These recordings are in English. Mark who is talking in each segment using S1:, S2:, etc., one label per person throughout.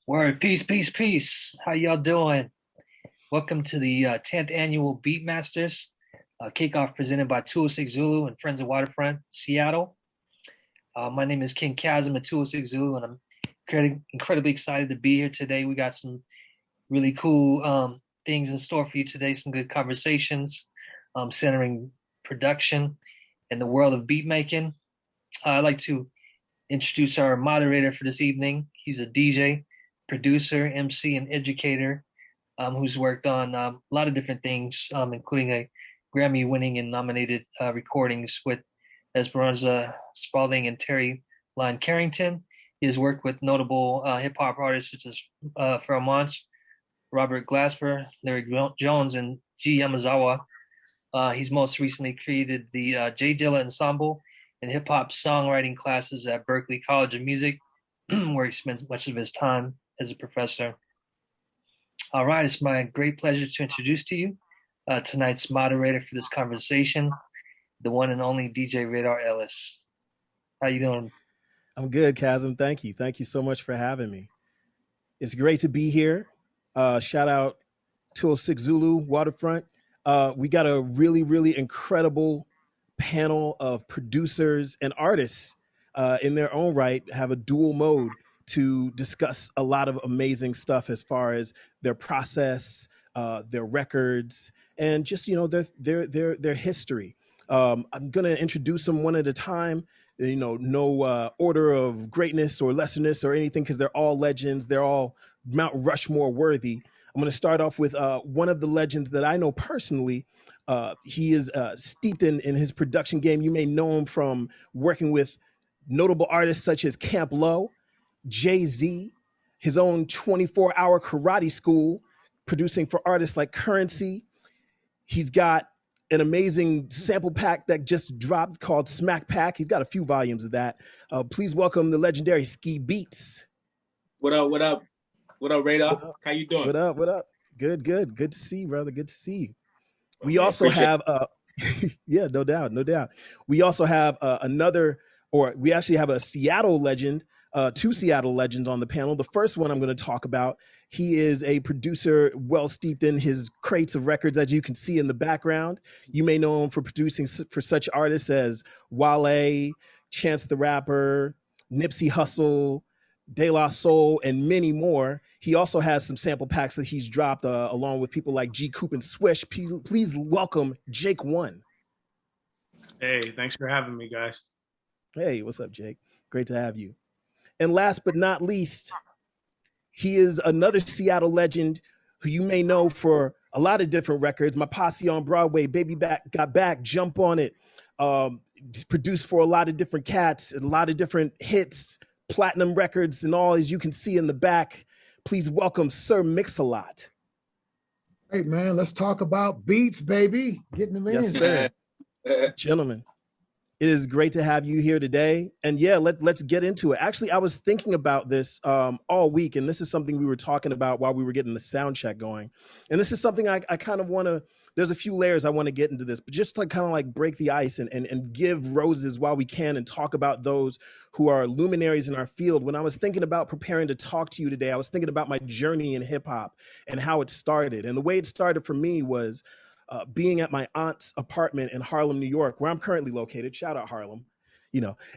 S1: Word, peace, peace, peace. How y'all doing? Welcome to the 10th annual Beatmasters kickoff presented by 206 Zulu and Friends of Waterfront, Seattle. My name is King Chasm at 206 Zulu, and I'm incredibly excited to be here today. We got some really cool things in store for you today, some good conversations centering production and the world of beat making. I'd like to introduce our moderator for this evening. He's a DJ, producer, MC, and educator who's worked on a lot of different things, including a Grammy-winning and nominated recordings with Esperanza Spalding and Terry Lyne Carrington. He has worked with notable hip-hop artists such as Pharrell Monch, Robert Glasper, Larry Jones, and G. Yamazawa. He's most recently created the J Dilla Ensemble and hip-hop songwriting classes at Berklee College of Music, where he spends much of his time as a professor. All right, it's my great pleasure to introduce to you tonight's moderator for this conversation, the one and only DJ Raydar Ellis. How you doing?
S2: I'm good, Chasm. Thank you. Thank you so much for having me. It's great to be here. Shout out 206 Zulu, Waterfront. We got a really, really incredible panel of producers and artists in their own right, have a dual mode to discuss a lot of amazing stuff as far as their process, their records, and just their history. I'm gonna introduce them one at a time. No order of greatness or lesserness or anything, because they're all legends. They're all Mount Rushmore worthy. I'm going to start off with one of the legends that I know personally. He is steeped in his production game. You may know him from working with notable artists such as Camp Lo, Jay-Z, his own 24-hour karate school, producing for artists like Currency. He's got an amazing sample pack that just dropped called Smack Pack. He's got a few volumes of that. Please welcome the legendary Ski Beatz.
S3: What up, what up? What up, Raydar? How you doing?
S2: What up, what up? Good, good. Good to see you, brother. Good to see you. We also have, yeah, no doubt, no doubt. We also have we actually have a Seattle legend, two Seattle legends on the panel. The first one I'm going to talk about, he is a producer well steeped in his crates of records, as you can see in the background. You may know him for producing for such artists as Wale, Chance the Rapper, Nipsey Hussle, De La Soul, and many more. He also has some sample packs that he's dropped along with people like G Coop and Swish. Please welcome Jake One.
S4: Hey, thanks for having me, guys.
S2: Hey, what's up, Jake? Great to have you. And last but not least, he is another Seattle legend who you may know for a lot of different records. My Posse on Broadway, Baby Back Got Back, Jump on It. Produced for a lot of different cats, a lot of different hits, platinum records, and all, as you can see in the back. Please welcome Sir Mix-a-Lot.
S5: Hey man, let's talk about beats, baby. Getting them in.
S2: Yes, sir. Gentlemen, it is great to have you here today. And yeah, let's get into it. Actually, I was thinking about this all week, and this is something we were talking about while we were getting the sound check going. And this is something I kind of want to, there's a few layers I want to get into this, but just to kind of like break the ice and give roses while we can and talk about those who are luminaries in our field. When I was thinking about preparing to talk to you today, I was thinking about my journey in hip hop and how it started. And the way it started for me was being at my aunt's apartment in Harlem, New York, where I'm currently located. Shout out Harlem,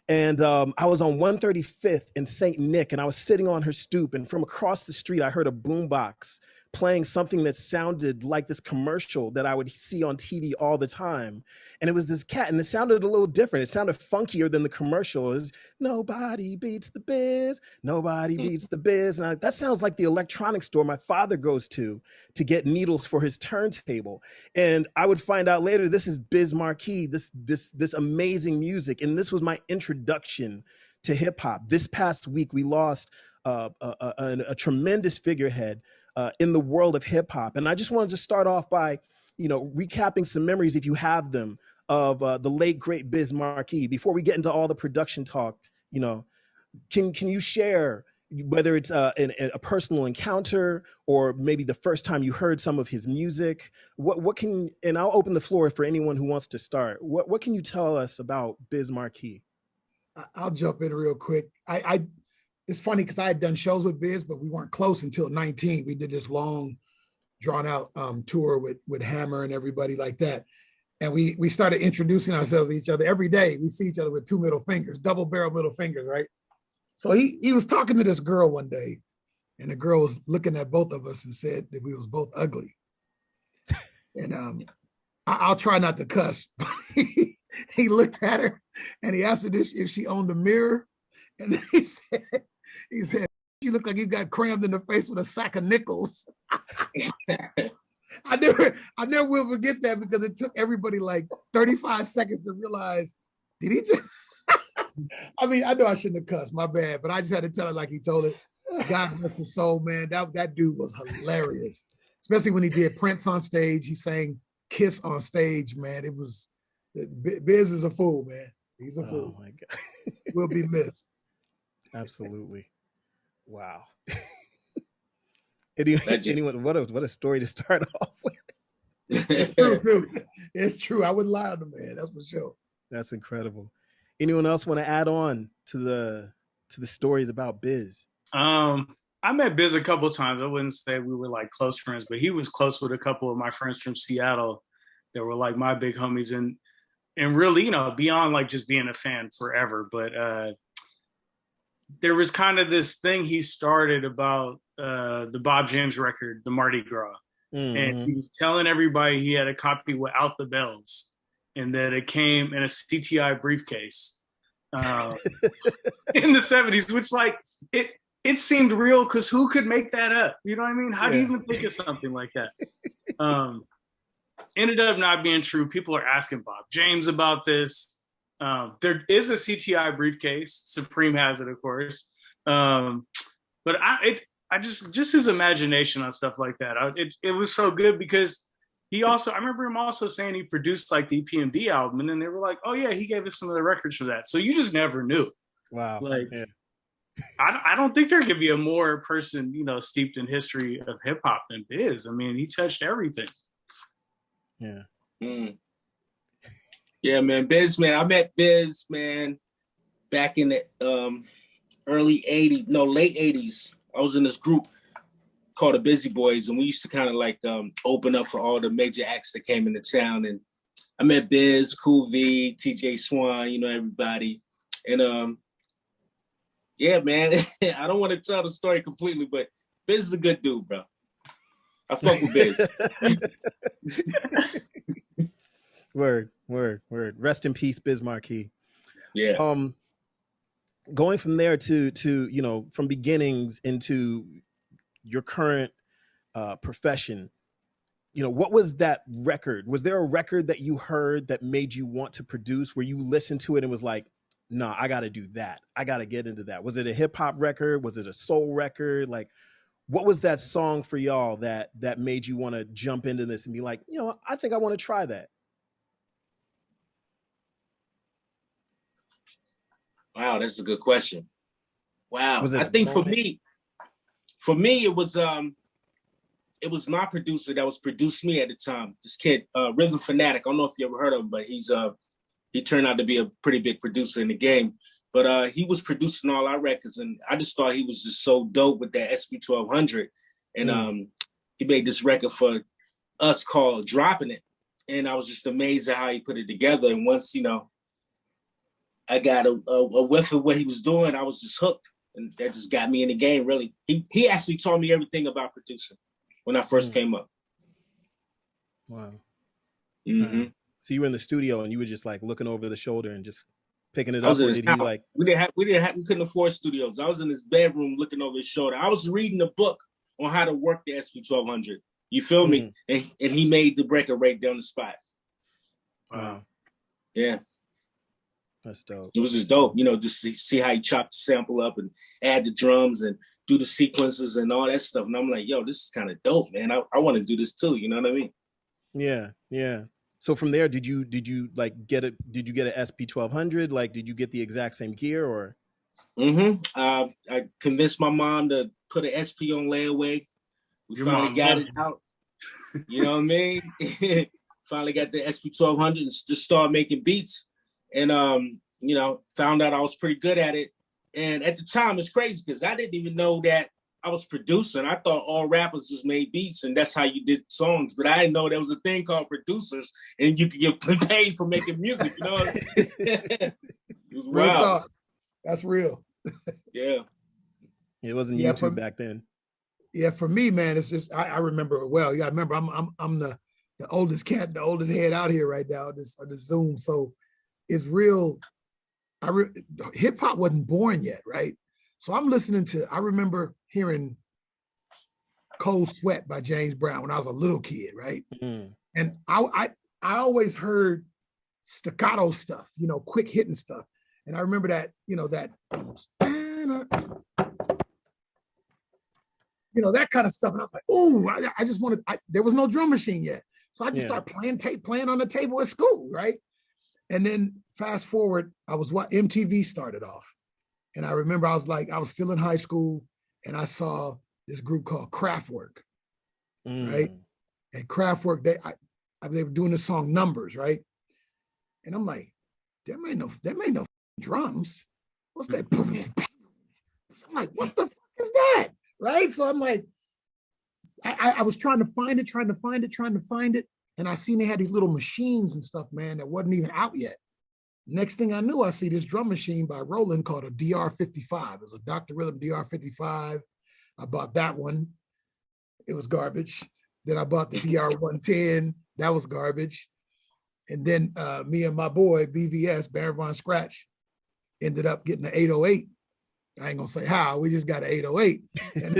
S2: And I was on 135th in St. Nick, and I was sitting on her stoop, and from across the street, I heard a boombox playing something that sounded like this commercial that I would see on TV all the time. And it was this cat, and it sounded a little different. It sounded funkier than the commercial. It was, nobody beats the biz, nobody beats the biz. And that sounds like the electronics store my father goes to get needles for his turntable. And I would find out later, this is Biz Marquee, this amazing music. And this was my introduction to hip hop. This past week, we lost a tremendous figurehead in the world of hip hop. And I just wanted to start off by, recapping some memories, if you have them, of the late, great Biz Marquee. Before we get into all the production talk, can you share, whether it's a personal encounter or maybe the first time you heard some of his music, what can, and I'll open the floor for anyone who wants to start. What can you tell us about Biz Marquee?
S5: I'll jump in real quick. it's funny because I had done shows with Biz, but we weren't close until 19. We did this long, drawn out tour with Hammer and everybody like that. And we started introducing ourselves to each other every day. We see each other with two middle fingers, double barrel middle fingers, right? So he was talking to this girl one day, and the girl was looking at both of us and said that we was both ugly. And I'll try not to cuss, but he looked at her and he asked her if she owned a mirror. And then he said, you look like you got crammed in the face with a sack of nickels. I never will forget that because it took everybody like 35 seconds to realize, did he just, I mean, I know I shouldn't have cussed, my bad, but I just had to tell it like he told it. God bless his soul, man. That dude was hilarious. Especially when he did Prince on stage. He sang Kiss on stage, man. It was, Biz is a fool, man. He's a fool.
S2: Oh my God.
S5: Will be missed.
S2: Absolutely. Wow. Anyone, what a story to start off with.
S5: It's true, too. It's true. I wouldn't lie on the man. That's for sure.
S2: That's incredible. Anyone else want to add on to the stories about Biz?
S4: I met Biz a couple of times. I wouldn't say we were like close friends, but he was close with a couple of my friends from Seattle that were like my big homies and really, you know, beyond like just being a fan forever. But there was kind of this thing he started about the Bob James record, the Mardi Gras. Mm-hmm. And he was telling everybody he had a copy without the bells and that it came in a CTI briefcase in the 70s, which like it seemed real because who could make that up? You know what I mean? How do you even think of something like that? Ended up not being true. People are asking Bob James about this. There is a CTI briefcase. Supreme has it, of course. But I just his imagination on stuff like that. It was so good because I remember him also saying he produced like the EPMD album, and then they were like, oh yeah, he gave us some of the records for that. So you just never knew.
S2: Wow.
S4: Like, yeah. I don't think there could be a more person, you know, steeped in history of hip hop than Biz. I mean, he touched everything.
S2: Yeah.
S3: Mm. Yeah, man. Biz, man. I met Biz, man, back in the late 80s. I was in this group called the Busy Boys, and we used to kind of like open up for all the major acts that came into town. And I met Biz, Cool V, TJ Swan, you know, everybody. And yeah, man, I don't want to tell the story completely, but Biz is a good dude, bro. I fuck with Biz.
S2: Word. Rest in peace, Biz Markie.
S3: Yeah.
S2: Going from there to you know, from beginnings into your current profession, you know, what was that record? Was there a record that you heard that made you want to produce, where you listened to it and was like, nah, I got to do that. I got to get into that. Was it a hip hop record? Was it a soul record? Like, what was that song for y'all that made you want to jump into this and be like, you know, I think I want to try that?
S3: Wow, that's a good question. Wow. I think for me, it was my producer that was produced me at the time. This kid, Rhythm Fanatic. I don't know if you ever heard of him, but he turned out to be a pretty big producer in the game. But he was producing all our records, and I just thought he was just so dope with that SP1200. And he made this record for us called Dropping It. And I was just amazed at how he put it together. And once, you know, I got a whiff of what he was doing, I was just hooked. And that just got me in the game, really. He actually taught me everything about producing when I first came up.
S2: Wow.
S3: Mm-hmm.
S2: So you were in the studio and you were just like looking over the shoulder and just picking it up. Or did he like...
S3: We couldn't afford studios. I was in his bedroom looking over his shoulder. I was reading a book on how to work the SP1200. You feel me? And he made the breaker right down the spot.
S2: Wow.
S3: Yeah.
S2: That's dope.
S3: It was just dope, you know, to see how he chopped the sample up and add the drums and do the sequences and all that stuff. And I'm like, yo, this is kind of dope, man. I want to do this too. You know what I mean?
S2: Yeah. So from there, did you like get it? Did you get an SP1200? Like, did you get the exact same gear or?
S3: I convinced my mom to put an SP on layaway. We finally got it out. You know what I mean? Finally got the SP1200 and just started making beats. And, you know, found out I was pretty good at it. And at the time, it's crazy because I didn't even know that I was producing. I thought all rappers just made beats and that's how you did songs. But I didn't know there was a thing called producers and you could get paid for making music, you know? It was
S5: real
S3: wild.
S5: talk. That's real.
S3: Yeah.
S2: It wasn't YouTube back then.
S5: Yeah, for me, man, it's just I remember it well. You gotta remember I'm the oldest cat, the oldest head out here right now on this Zoom. So it's real. Hip hop wasn't born yet, right? So I'm listening to, I remember hearing Cold Sweat by James Brown when I was a little kid, right? Mm. And I always heard staccato stuff, you know, quick hitting stuff. And I remember that, you know, that that kind of stuff. And I was like, oh, I just wanted, there was no drum machine yet. So I just started playing on the table at school, right? And then fast forward, I was what MTV started off. And I remember I was still in high school and I saw this group called Kraftwerk, right? And Kraftwerk, they were doing the song Numbers, right? And I'm like, there ain't no drums. What's that? I'm like, what the fuck is that? Right? So I'm like, I was trying to find it. And I seen they had these little machines and stuff, man, that wasn't even out yet. Next thing I knew, I see this drum machine by Roland called a DR55. It was a Dr. Rhythm DR55. I bought that one. It was garbage. Then I bought the DR110. That was garbage. And then me and my boy, BVS, Baron Von Scratch, ended up getting an 808. I ain't gonna say how, we just got an 808. And,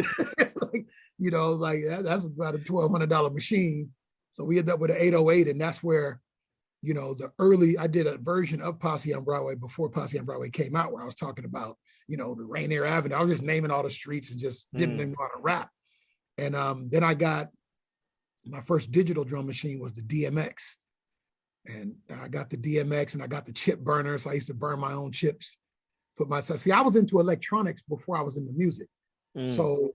S5: that's about a $1,200 machine. So we ended up with an 808, and that's where, I did a version of Posse on Broadway before Posse on Broadway came out, where I was talking about, the Rainier Avenue. I was just naming all the streets and just didn't even know how to rap. And then I got my first digital drum machine was the DMX. And I got the DMX and I got the chip burner. So I used to burn my own chips. I was into electronics before I was into music. So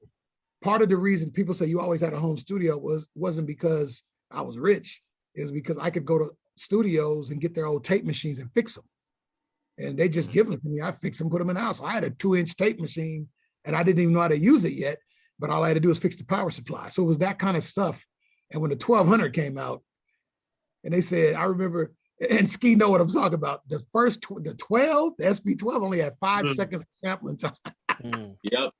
S5: part of the reason people say you always had a home studio wasn't because I was rich. It was because I could go to studios and get their old tape machines and fix them. And they just give them to me. I fix them, put them in the house. So I had a 2-inch tape machine and I didn't even know how to use it yet, but all I had to do was fix the power supply. So it was that kind of stuff. And when the 1200 came out and they said, I remember, and Ski know what I'm talking about. The SP12 only had 5 seconds of sampling time.
S3: Yep.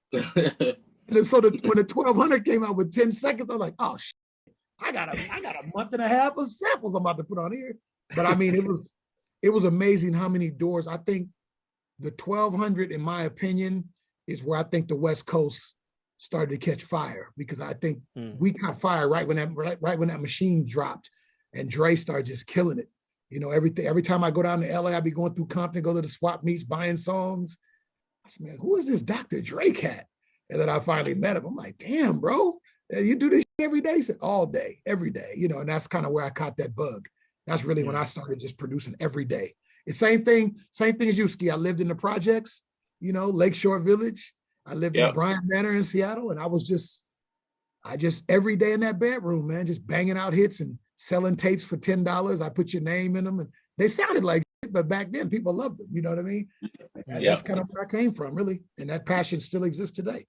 S5: And so when the 1200 came out with 10 seconds, I'm like, oh shit, I got a month and a half of samples I'm about to put on here. But I mean, it was amazing how many doors. I think the 1200, in my opinion, is where I think the West Coast started to catch fire, because I think we caught fire right when that machine dropped, and Dre started just killing it. Every time I go down to LA, I be going through Compton, go to the swap meets, buying songs. I said, man, who is this Dr. Dre cat? And then I finally met him. I'm like, damn, bro, you do this every day? He said, all day, every day, and that's kind of where I caught that bug. That's really when I started just producing every day. It's same thing as you, Ski. I lived in the projects, Lakeshore Village. I lived in Bryant Manor in Seattle, and I just every day in that bedroom, man, just banging out hits and selling tapes for $10. I put your name in them, and they sounded like shit, but back then people loved them. You know what I mean? That's kind of where I came from, really. And that passion still exists today.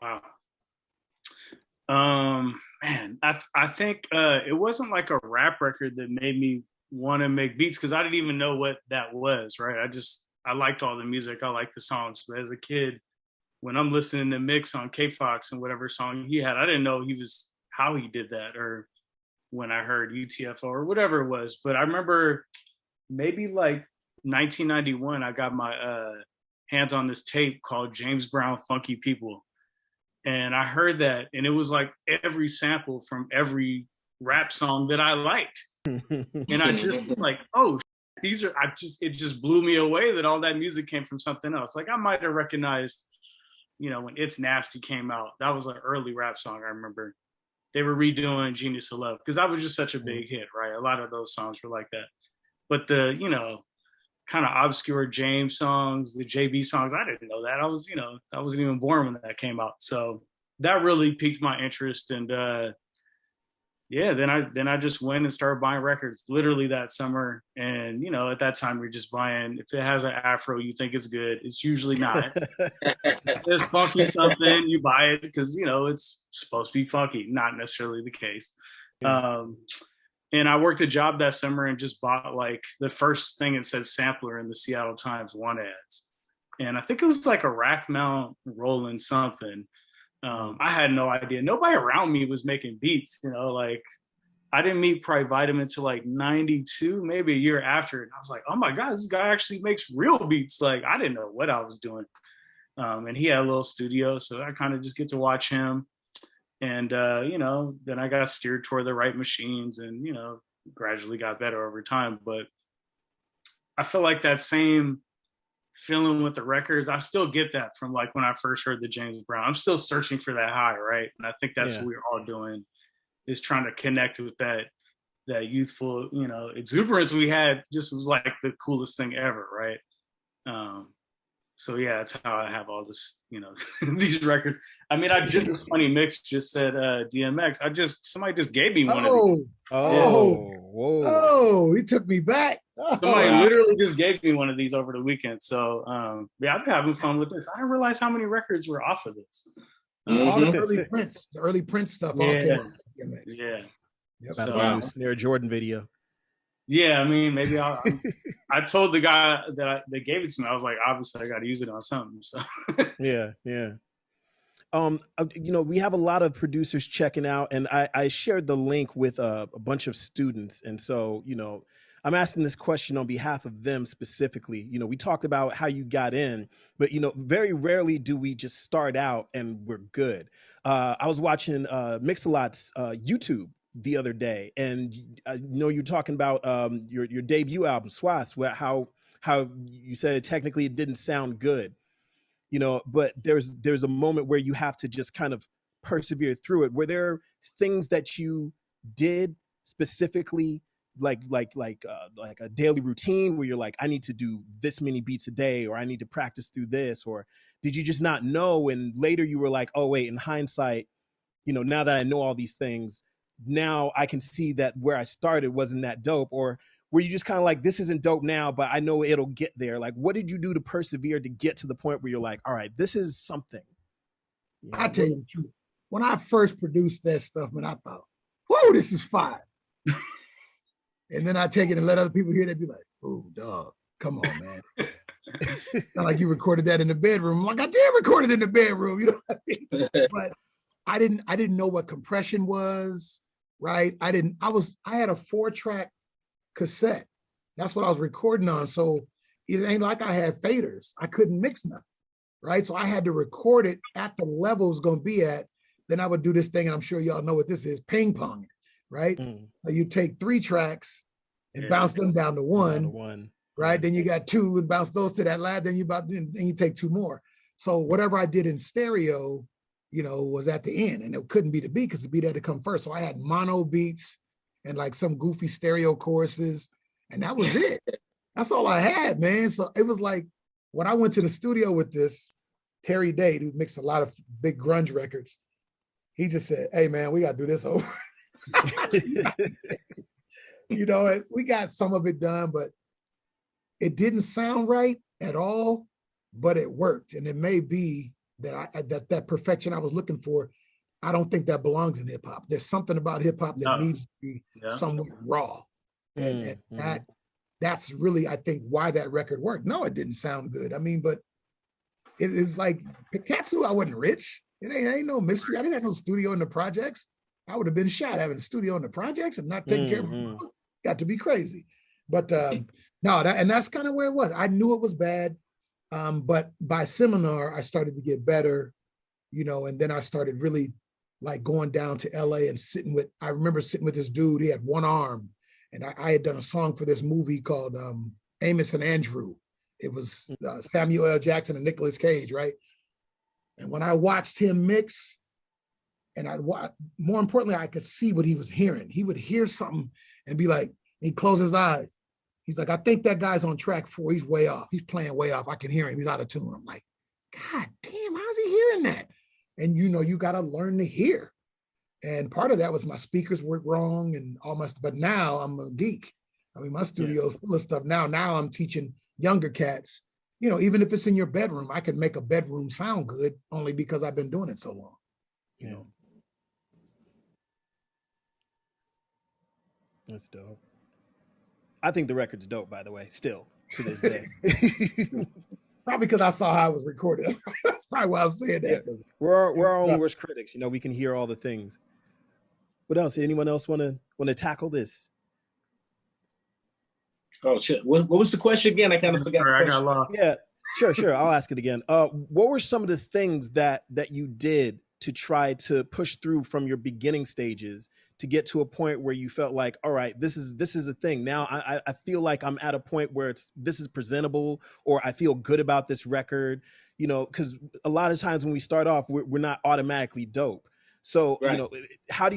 S4: Wow. Man, I think it wasn't like a rap record that made me want to make beats, because I didn't even know what that was, right? I liked all the music. I liked the songs. But as a kid, when I'm listening to Mix on K-Fox and whatever song he had, I didn't know how he did that, or when I heard UTFO or whatever it was. But I remember maybe like 1991, I got my hands on this tape called James Brown Funky People. And I heard that, and it was like every sample from every rap song that I liked. And I just was like, oh, it just blew me away that all that music came from something else. Like I might have recognized, when It's Nasty came out, that was an early rap song. I remember they were redoing Genius of Love, because that was just such a big hit, right? A lot of those songs were like that. But the, kind of obscure James songs, the JB songs, I didn't know that. I wasn't even born when that came out. So that really piqued my interest. And yeah, then I just went and started buying records literally that summer. And you know, at that time you're just buying, if it has an afro, you think it's good. It's usually not. It's funky something, you buy it because you know it's supposed to be funky, not necessarily the case.
S2: Yeah.
S4: And I worked a job that summer and just bought like the first thing it said sampler in the Seattle Times one ads. And I think it was like a rack mount rolling something. I had no idea. Nobody around me was making beats, you know, like I didn't meet probably Vitamin till like 92, maybe a year after. And I was like, oh my God, this guy actually makes real beats. Like I didn't know what I was doing. And he had a little studio. So I kind of just get to watch him. And, you know, then I got steered toward the right machines and, you know, gradually got better over time. But I feel like that same feeling with the records, I still get that from like when I first heard the James Brown. I'm still searching for that high, right? And I think that's what we're all doing, is trying to connect with that youthful, you know, exuberance we had. Just was like the coolest thing ever, right? So yeah, that's how I have all this, you know, these records. I mean, I just Funny Mix just said DMX. Somebody just gave me one of these.
S5: Oh, he took me back.
S4: Somebody literally just gave me one of these over the weekend. So yeah, I've been having fun with this. I didn't realize how many records were off of this.
S5: All the early Prince stuff all came out.
S4: Yeah.
S5: Yep.
S2: Wow. Snare Jordan video.
S4: Yeah, I mean, maybe I told the guy that gave it to me. I was like, obviously, I got to use it on something. So
S2: yeah. You know, we have a lot of producers checking out, and I shared the link with a bunch of students, and so you know, I'm asking this question on behalf of them specifically. You know, we talked about how you got in, but you know, very rarely do we just start out and we're good. I was watching Mix-a-Lot's YouTube the other day, and I know you're talking about your debut album, Swas, how you said technically it didn't sound good, you know, but there's a moment where you have to just kind of persevere through it. Were there things that you did specifically, like a daily routine where you're like, I need to do this many beats a day, or I need to practice through this, or did you just not know and later you were like, oh wait, in hindsight, you know, now that I know all these things, now I can see that where I started wasn't that dope? Or were you just kind of like, this isn't dope now, but I know it'll get there? Like, what did you do to persevere to get to the point where you're like, all right, this is something?
S5: You know, I tell you the truth. When I first produced that stuff, man, I thought, whoa, this is fire. And then I take it and let other people hear it, they'd be like, oh, dog, come on, man. Not like you recorded that in the bedroom. Like, I did record it in the bedroom, you know what I mean? But I didn't know what compression was, right? I had a 4-track cassette. That's what I was recording on. So it ain't like I had faders. I couldn't mix nothing, right? So I had to record it at the level it's going to be at. Then I would do this thing, and I'm sure y'all know what this is, ping pong, right? So you take 3 tracks and bounce them down to one, right? Then you got 2 and bounce those to that lab. Then you take 2 more. So whatever I did in stereo, you know, was at the end, and it couldn't be the beat because the beat had to come first. So I had mono beats and like some goofy stereo choruses, and that was it. That's all I had, man. So it was like when I went to the studio with this, Terry Date, who mixed a lot of big grunge records, he just said, hey man, we got to do this over. You know, and we got some of it done, but it didn't sound right at all, but it worked. And it may be that that perfection I was looking for, I don't think that belongs in hip hop. There's something about hip hop that needs to be somewhat raw. And that's really, I think, why that record worked. No, it didn't sound good. I mean, but it is like, cats knew I wasn't rich. It ain't no mystery. I didn't have no studio in the projects. I would have been shot having a studio in the projects and not taking care of my mom. Got to be crazy. But no, and that's kind of where it was. I knew it was bad. But by seminar, I started to get better, you know, and then I started really like going down to LA and I remember sitting with this dude, he had one arm, and I had done a song for this movie called Amos and Andrew. It was Samuel L. Jackson and Nicolas Cage, right? And when I watched him mix, and more importantly, I could see what he was hearing. He would hear something and be like, he'd close his eyes. He's like, I think that guy's on track 4. He's way off. He's playing way off. I can hear him. He's out of tune. I'm like, God damn, how's he hearing that? And you know, you got to learn to hear. And part of that was my speakers were wrong and almost, but now I'm a geek. I mean, my studio's full of stuff now. Now I'm teaching younger cats, you know, even if it's in your bedroom, I can make a bedroom sound good only because I've been doing it so long, you know.
S2: That's dope. I think the record's dope, by the way, still to this day.
S5: Probably because I saw how it was recorded. That's probably why I'm saying that.
S2: Yeah. We're our own worst critics. You know, we can hear all the things. What else? Anyone else want to tackle this?
S3: Oh shit! What was the question again? I kind of forgot.
S4: I got lost.
S2: Yeah, sure. I'll ask it again. What were some of the things that you did to try to push through from your beginning stages to get to a point where you felt like, all right, this is a thing. Now I feel like I'm at a point where this is presentable, or I feel good about this record. You know, because a lot of times when we start off, we're not automatically dope. So, right. You know, how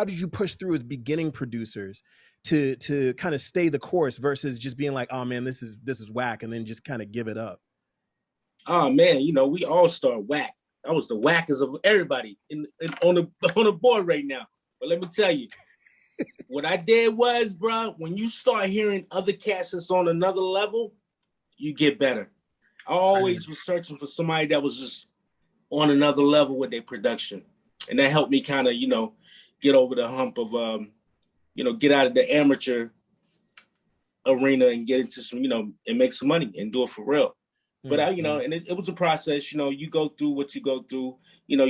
S2: did you push through as beginning producers to kind of stay the course versus just being like, oh man, this is whack, and then just kind of give it up?
S3: Oh man, you know, we all start whack. I was the wackest of everybody on the board right now. But let me tell you, what I did was, bro, when you start hearing other cats that's on another level, you get better. I always was searching for somebody that was just on another level with their production. And that helped me kind of, you know, get over the hump of, you know, get out of the amateur arena and get into some, you know, and make some money and do it for real. But, you know, and it was a process. You know, you go through what you go through. You know,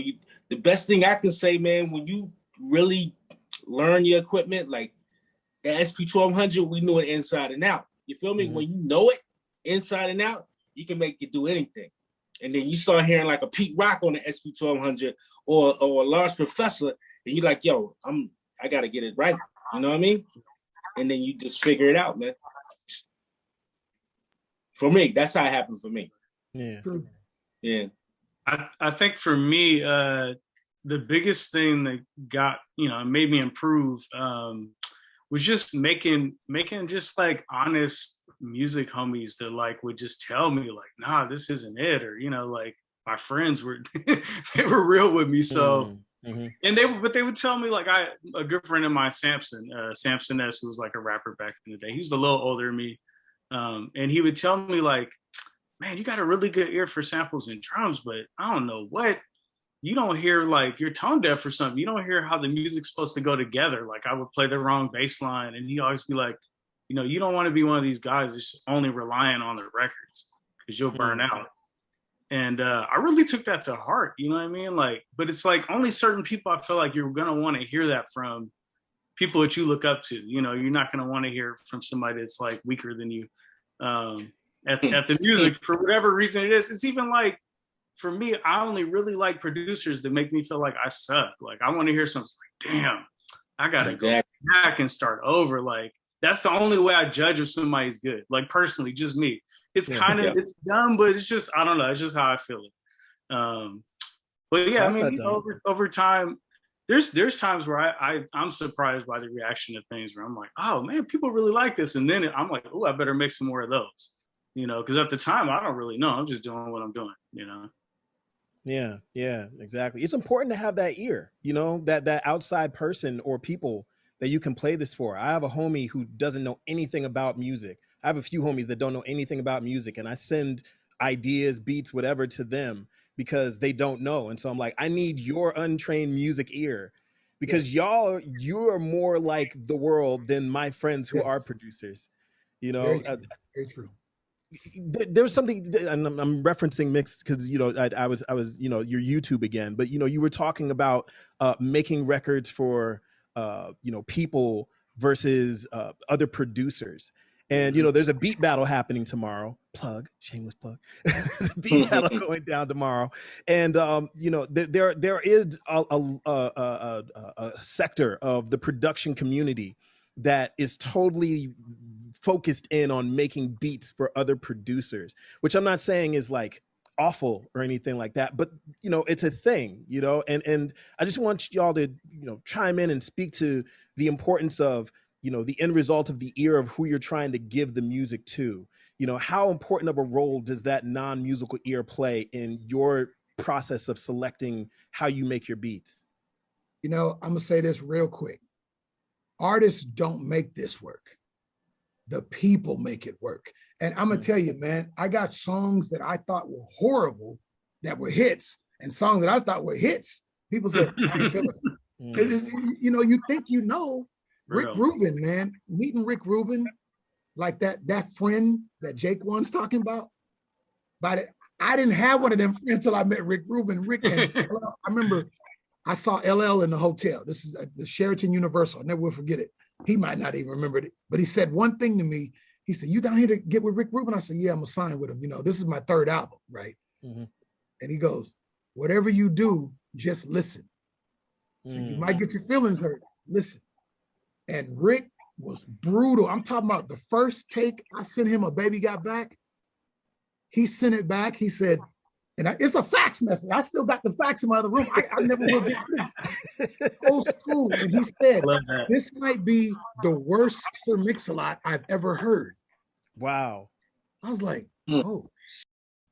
S3: the best thing I can say, man, when you really learn your equipment, like the SP1200, we knew it inside and out. You feel me? When you know it inside and out, you can make it do anything. And then you start hearing like a Pete Rock on the SP1200 or a Lars Professor, and you're like, yo, I got to get it right. You know what I mean? And then you just figure it out, man. For me, that's how it happened for me.
S2: Yeah.
S3: Yeah.
S4: I think for me, the biggest thing that got, you know, made me improve was just making just like honest music homies that like would just tell me like, nah, this isn't it. Or, you know, like my friends were, they were real with me. So, and they would tell me like, a good friend of mine, Samson S, who was like a rapper back in the day. He was a little older than me. And he would tell me like, man, you got a really good ear for samples and drums, but I don't know what, you don't hear like you're tone deaf or something. You don't hear how the music's supposed to go together. Like I would play the wrong bass line, and he'd always be like, you know, you don't want to be one of these guys that's only relying on the records because you'll burn out. And I really took that to heart, you know what I mean? Like, but it's like only certain people I feel like you're going to want to hear that from, people that you look up to. You know, you're not going to want to hear from somebody that's like weaker than you at the music for whatever reason it is. It's even like, for me, I only really like producers that make me feel like I suck. Like I want to hear something like, damn, I got to go back and start over. Like, that's the only way I judge if somebody's good. Like personally, just me. It's kind of, it's dumb, but it's just, I don't know. It's just how I feel it. But yeah, that's, I mean, you know, over time, there's times where I'm surprised by the reaction to things where I'm like, oh man, people really like this. And then I'm like, oh, I better make some more of those, you know, because at the time I don't really know. I'm just doing what I'm doing, you know?
S2: Yeah, exactly. It's important to have that ear, you know, that outside person or people that you can play this for. I have a homie who doesn't know anything about music. I have a few homies that don't know anything about music, and I send ideas, beats, whatever to them because they don't know. And so I'm like, I need your untrained music ear because you are more like the world than my friends who are producers, you know.
S5: Very true.
S2: There's something, and I'm referencing Mix because, you know, I was, you know, your YouTube again, but, you know, you were talking about making records for, you know, people versus other producers. And, you know, there's a beat battle happening tomorrow. Shameless plug. Beat battle going down tomorrow. And, you know, there is a sector of the production community that is totally focused in on making beats for other producers, which I'm not saying is like awful or anything like that, but, you know, it's a thing, you know, and I just want y'all to, you know, chime in and speak to the importance of, you know, the end result of the ear of who you're trying to give the music to. You know, how important of a role does that non-musical ear play in your process of selecting how you make your beats?
S5: I'm gonna say this real quick. Artists don't make this work. The people make it work. And I'm gonna tell you, man, I got songs that I thought were horrible that were hits, and songs that I thought were hits. People said, I ain't feeling it. You think Rick Rubin, man, meeting Rick Rubin, like that friend that Jake one's talking about. But I didn't have one of them friends till I met Rick Rubin. I remember I saw LL in the hotel. This is the Sheraton Universal. I never will forget it. He might not even remember it, but he said one thing to me. He said, "You down here to get with Rick Rubin?" I said, "Yeah, I'm gonna sign with him. This is my third album, right?" Mm-hmm. And he goes, "Whatever you do, just listen. So you might get your feelings hurt. Listen." And Rick was brutal. I'm talking about the first take. I sent him a Baby Got Back. He sent it back. He said, it's a fax message. I still got the fax in my other room. I never will get it. Old school. And he said, "This might be the worst Sir Mix-a-Lot I've ever heard."
S2: Wow.
S5: I was like, oh,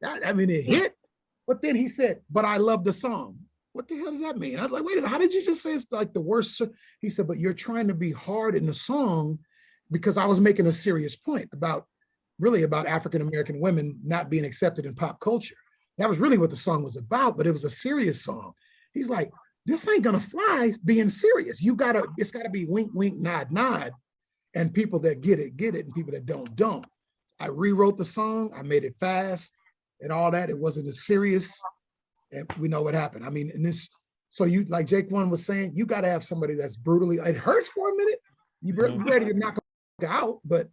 S5: it hit. But then he said, "But I love the song." What the hell does that mean? I was like, wait, how did you just say it's like the worst? He said, "But you're trying to be hard in the song," because I was making a serious point about African-American women not being accepted in pop culture. That was really what the song was about, but it was a serious song. He's like, "This ain't gonna fly being serious. It's gotta be wink, wink, nod, nod. And people that get it, and people that don't. I rewrote the song, I made it fast and all that. It wasn't as serious. And we know what happened. So you, like Jake one was saying, you gotta have somebody that's brutally, it hurts for a minute. You're ready to knock them out, but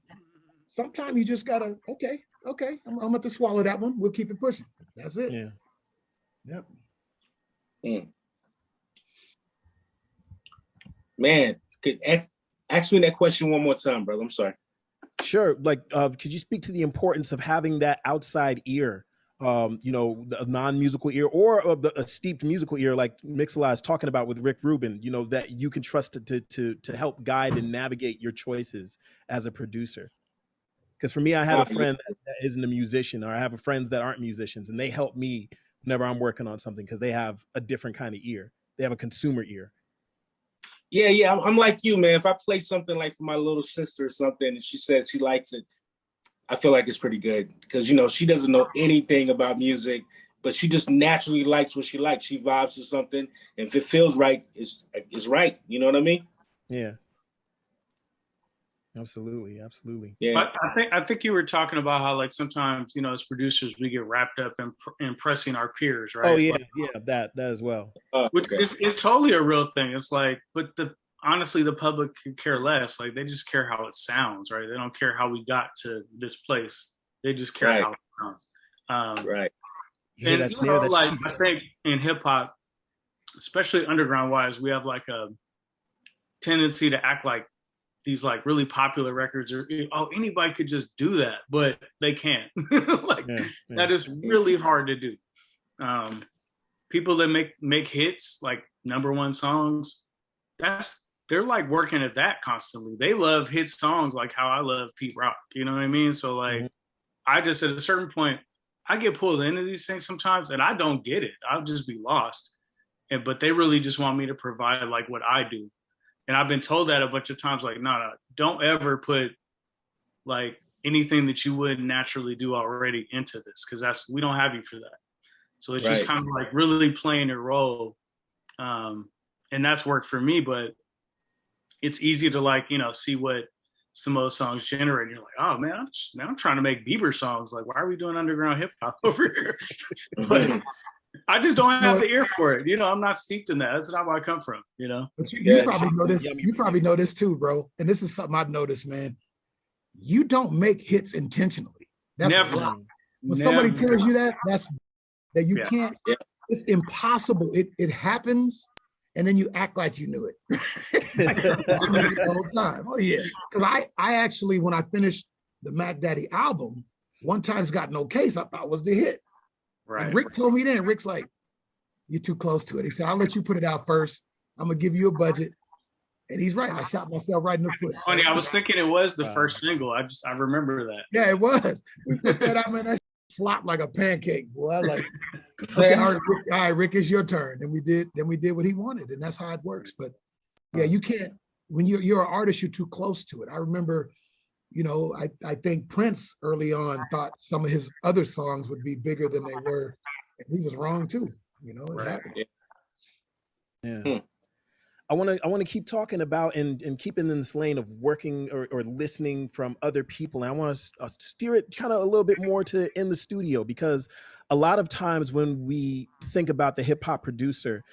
S5: sometimes you just gotta, okay, I'm gonna have to swallow that one. We'll keep it pushing. That's it.
S2: Yeah.
S5: Yep.
S3: Man, ask me that question one more time, brother. I'm sorry.
S2: Sure. Like, could you speak to the importance of having that outside ear, a non-musical ear or a steeped musical ear, like Mix-a-Lot is talking about with Rick Rubin, that you can trust to help guide and navigate your choices as a producer? Because for me, I have a friend that isn't a musician, or I have friends that aren't musicians, and they help me whenever I'm working on something because they have a different kind of ear. They have a consumer ear.
S3: Yeah. I'm like you, man. If I play something like for my little sister or something, and she says she likes it, I feel like it's pretty good because, she doesn't know anything about music, but she just naturally likes what she likes. She vibes to something. And if it feels right, it's right. You know what I mean?
S2: Yeah. Absolutely.
S3: Yeah.
S4: But I think you were talking about how, like, sometimes, as producers, we get wrapped up in impressing our peers, right?
S2: Oh yeah, that as well.
S4: Which is totally a real thing. It's like, but honestly, the public could care less. Like, they just care how it sounds, right? They don't care how we got to this place. They just care how it sounds.
S3: Right.
S2: Yeah,
S4: and I think in hip hop, especially underground wise, we have like a tendency to act like these like really popular records are, anybody could just do that, but they can't. That is really hard to do. People that make hits, like #1 songs, they're like working at that constantly. They love hit songs like how I love Pete Rock. You know what I mean? So like, I just, at a certain point, I get pulled into these things sometimes and I don't get it. I'll just be lost. But they really just want me to provide like what I do. And I've been told that a bunch of times, like, no, don't ever put like anything that you wouldn't naturally do already into this, because we don't have you for that. So it's just kind of like really playing a role. And that's worked for me, but it's easy to like, see what some of those songs generate. And you're like, oh man, I'm trying to make Bieber songs. Like, why are we doing underground hip hop over here? But I just don't have the ear for it. I'm not steeped in that. That's not where I come from,
S5: But you probably know this. You probably know this too, bro. And this is something I've noticed, man. You don't make hits intentionally. That's
S4: never.
S5: When somebody tells you that you can't. Yeah. It's impossible. It happens, and then you act like you knew it the whole time. Oh yeah, because I actually, when I finished the Mac Daddy album, One Time's Got No Case, I thought was the hit. Right. And Rick told me then, Rick's like, "You're too close to it." He said, "I'll let you put it out first. I'm gonna give you a budget." And he's right. I shot myself right in the foot.
S4: It's funny. I was thinking it was the first single. I remember that.
S5: Yeah, it was. We put that out, man. That flopped like a pancake, boy. I was like, okay, all right, Rick, it's your turn. And we did what he wanted, and that's how it works. But yeah, you can't, when you're an artist, you're too close to it. I remember, I think Prince early on thought some of his other songs would be bigger than they were, and he was wrong too. It happened.
S2: Yeah. I want to keep talking about and keeping in this lane of working or listening from other people. And I want to steer it kind of a little bit more to in the studio, because a lot of times when we think about the hip hop producer,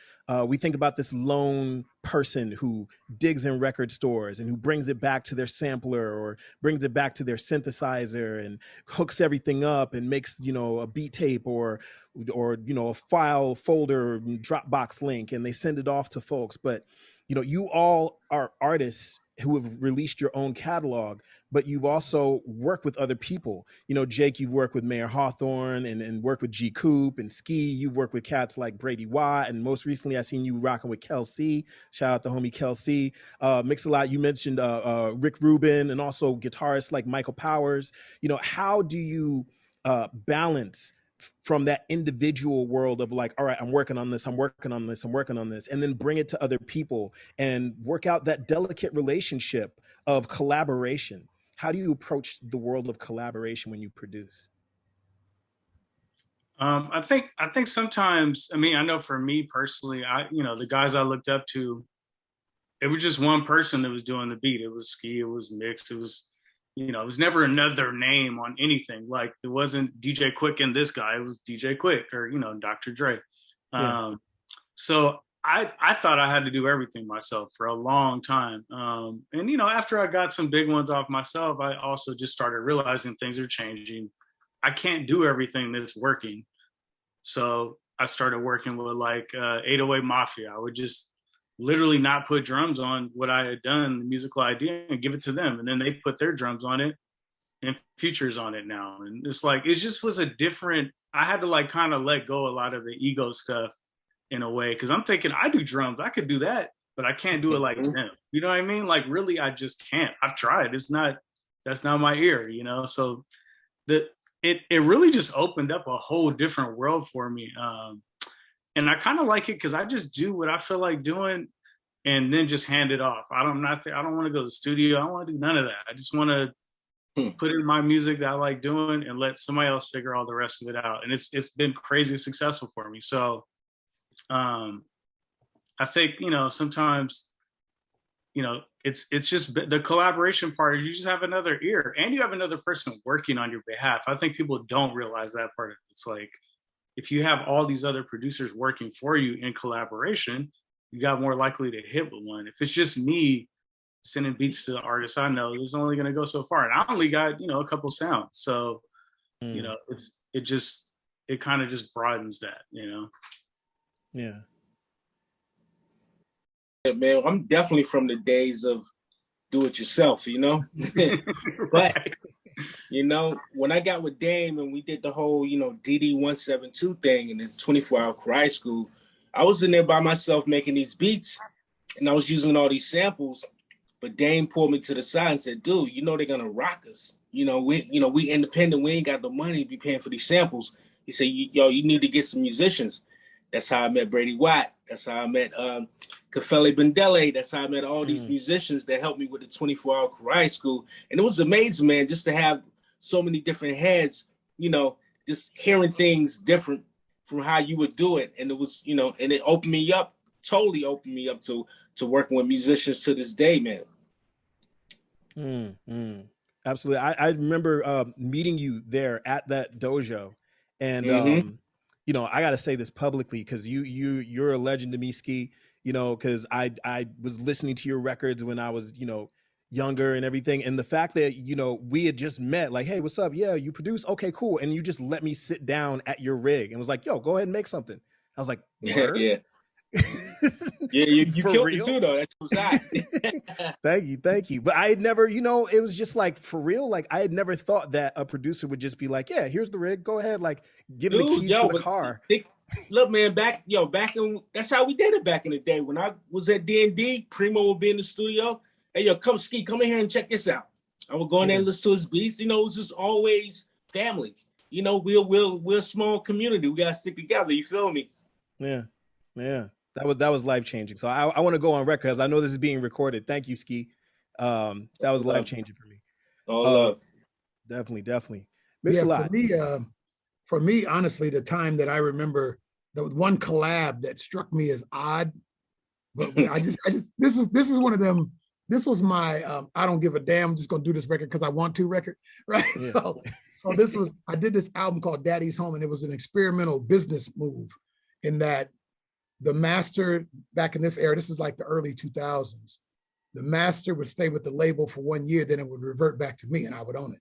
S2: we think about this lone person who digs in record stores and who brings it back to their sampler or brings it back to their synthesizer and hooks everything up and makes, a beat tape or a file folder Dropbox link, and they send it off to folks. But you all are artists who have released your own catalog, but you've also worked with other people. Jake, you've worked with Mayor Hawthorne and worked with G Coop and Ski. You've worked with cats like Brady Watt, and most recently I seen you rocking with Kel C. Shout out to homie Kel C. Mix-a-Lot, you mentioned Rick Rubin and also guitarists like Michael Powers. How do you balance from that individual world of like, all right, I'm working on this, and then bring it to other people and work out that delicate relationship of collaboration? How do you approach the world of collaboration when you produce?
S4: I think sometimes, I know for me personally, the guys I looked up to, it was just one person that was doing the beat. It was Ski, it was Mix, it was never another name on anything. Like, there wasn't DJ Quick and this guy, it was DJ Quick or, Dr. Dre. Yeah. So I thought I had to do everything myself for a long time. And, after I got some big ones off myself, I also just started realizing things are changing. I can't do everything that's working. So I started working with 808 Mafia. I would just literally not put drums on what I had done, the musical idea, and give it to them. And then they put their drums on it and Future's on it now. And it's it just was a different, I had to kind of let go a lot of the ego stuff in a way. Cause I'm thinking, I do drums, I could do that, but I can't do it like them. You know what I mean? Really, I just can't. I've tried. That's not my ear, So it really just opened up a whole different world for me. And I kind of like it because I just do what I feel like doing and then just hand it off. I don't want to go to the studio. I don't want to do none of that. I just want to put in my music that I like doing and let somebody else figure all the rest of it out. And it's been crazy successful for me. So I think, sometimes, it's just the collaboration part. You just have another ear and you have another person working on your behalf. I think people don't realize that part of it. It's if you have all these other producers working for you in collaboration, you got more likely to hit with one. If it's just me sending beats to the artists I know, it's only going to go so far. And I only got, a couple sounds. So, it kind of just broadens that,
S2: Yeah.
S3: Yeah, man, I'm definitely from the days of do it yourself, But when I got with Dame and we did the whole, DD 172 thing and the 24-hour high school, I was in there by myself making these beats and I was using all these samples, but Dame pulled me to the side and said, dude, they're gonna rock us. We independent, we ain't got the money to be paying for these samples. He said, you need to get some musicians. That's how I met Brady Watt. That's how I met Kafele Bendele. That's how I met all these musicians that helped me with the 24-hour karate school. And it was amazing, man, just to have so many different heads, just hearing things different from how you would do it. And it was, and it totally opened me up to working with musicians to this day, man.
S2: Absolutely. I remember meeting you there at that dojo. And, I got to say this publicly because you're a legend to me, Ski, because I was listening to your records when I was, younger and everything. And the fact that, we had just met, like, hey, what's up? Yeah, you produce? Okay, cool. And you just let me sit down at your rig and was like, yo, go ahead and make something. I was like, word?
S3: Yeah. Yeah, you killed real? Me too, though. That's what's that.
S2: Thank you. But I had never, it was just for real. I had never thought that a producer would just be like, yeah, here's the rig. Go ahead. Give me the keys to the car.
S3: Look, man, back in, that's how we did it back in the day. When I was at D&D, Primo would be in the studio. Hey, come in here and check this out. I would go in there and listen to his beats. It was just always family. you know, we're a small community. We gotta stick together. You feel me?
S2: Yeah. That was life changing. So I want to go on record because I know this is being recorded. Thank you, Ski. That was life changing for me.
S3: All love.
S2: Definitely.
S5: Yeah, for me, honestly, the time that I remember, the one collab that struck me as odd, but this is one of them. This was my I don't give a damn, I'm just gonna do this record because I want to record, right? Yeah. So I did this album called Daddy's Home, and it was an experimental business move in that the master back in this era, this is like the early 2000s, the master would stay with the label for 1 year, then it would revert back to me and I would own it.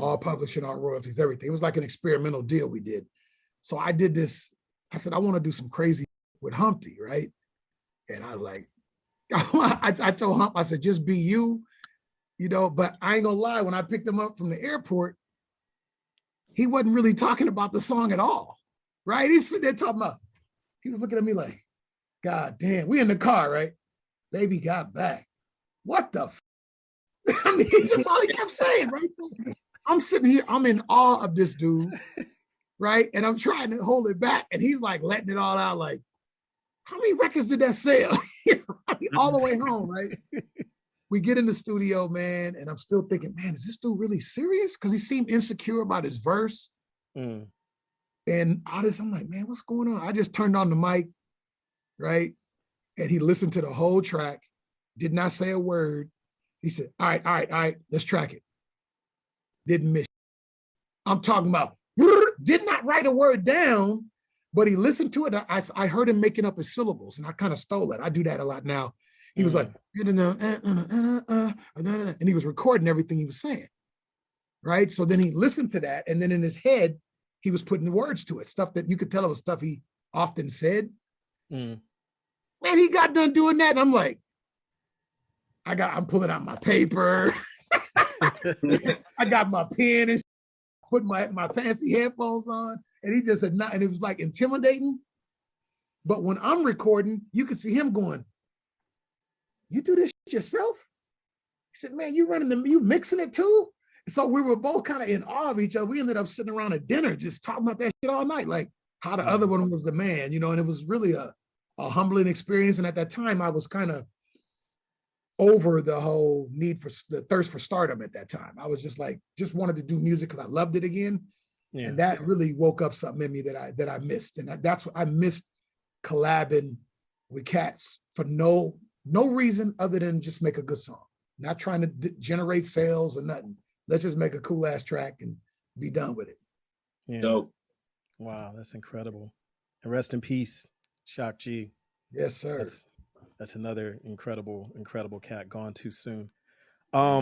S5: All publishing, all royalties, everything. It was like an experimental deal we did. So I did this, I said, I want to do some crazy with Humpty, right? And I was like, I told Hump, I said, just be you, you know, but I ain't gonna lie, when I picked him up from the airport, he wasn't really talking about the song at all, right? He's sitting there talking about, he was looking at me like, God damn, we in the car, right? Baby got back. What the I mean, it's just all he kept saying, right? So I'm sitting here, I'm in awe of this dude, right? And I'm trying to hold it back. And he's like letting it all out, like, how many records did that sell? I mean, all the way home, right? We get in the studio, man, and I'm still thinking, man, is this dude really serious? Because he seemed insecure about his verse. And all this, I'm like, man, what's going on? I just turned on the mic, right? And he listened to the whole track, did not say a word. He said, all right, let's track it. Didn't miss. I'm talking about, did not write a word down, but he listened to it. I heard him making up his syllables, and I kind of stole it. I do that a lot now. He was like, and he was recording everything he was saying, right? So then he listened to that, and then in his head, he was putting the words to it, stuff that you could tell it was stuff he often said. Man, he got done doing that, and I'm like, I'm pulling out my paper. I got my pen and put my fancy headphones on, and he just said, "No," and it was like intimidating. But when I'm recording, you can see him going, "You do this yourself?" He said, "Man, you mixing it too?" So we were both kind of in awe of each other. We ended up sitting around at dinner just talking about that shit all night, like how the other one was the man, you know. And it was really a humbling experience. And at that time, I was kind of over the whole need for the thirst for stardom at that time. I was just wanted to do music because I loved it again. Yeah. And that really woke up something in me that I missed. And that's what I missed, collabing with cats for no reason other than just make a good song. Not trying to generate sales or nothing. Let's just make a cool ass track and be done with it.
S2: Yeah. Dope. Wow, that's incredible. And rest in peace, Shock G.
S5: Yes, sir.
S2: That's another incredible cat gone too soon. I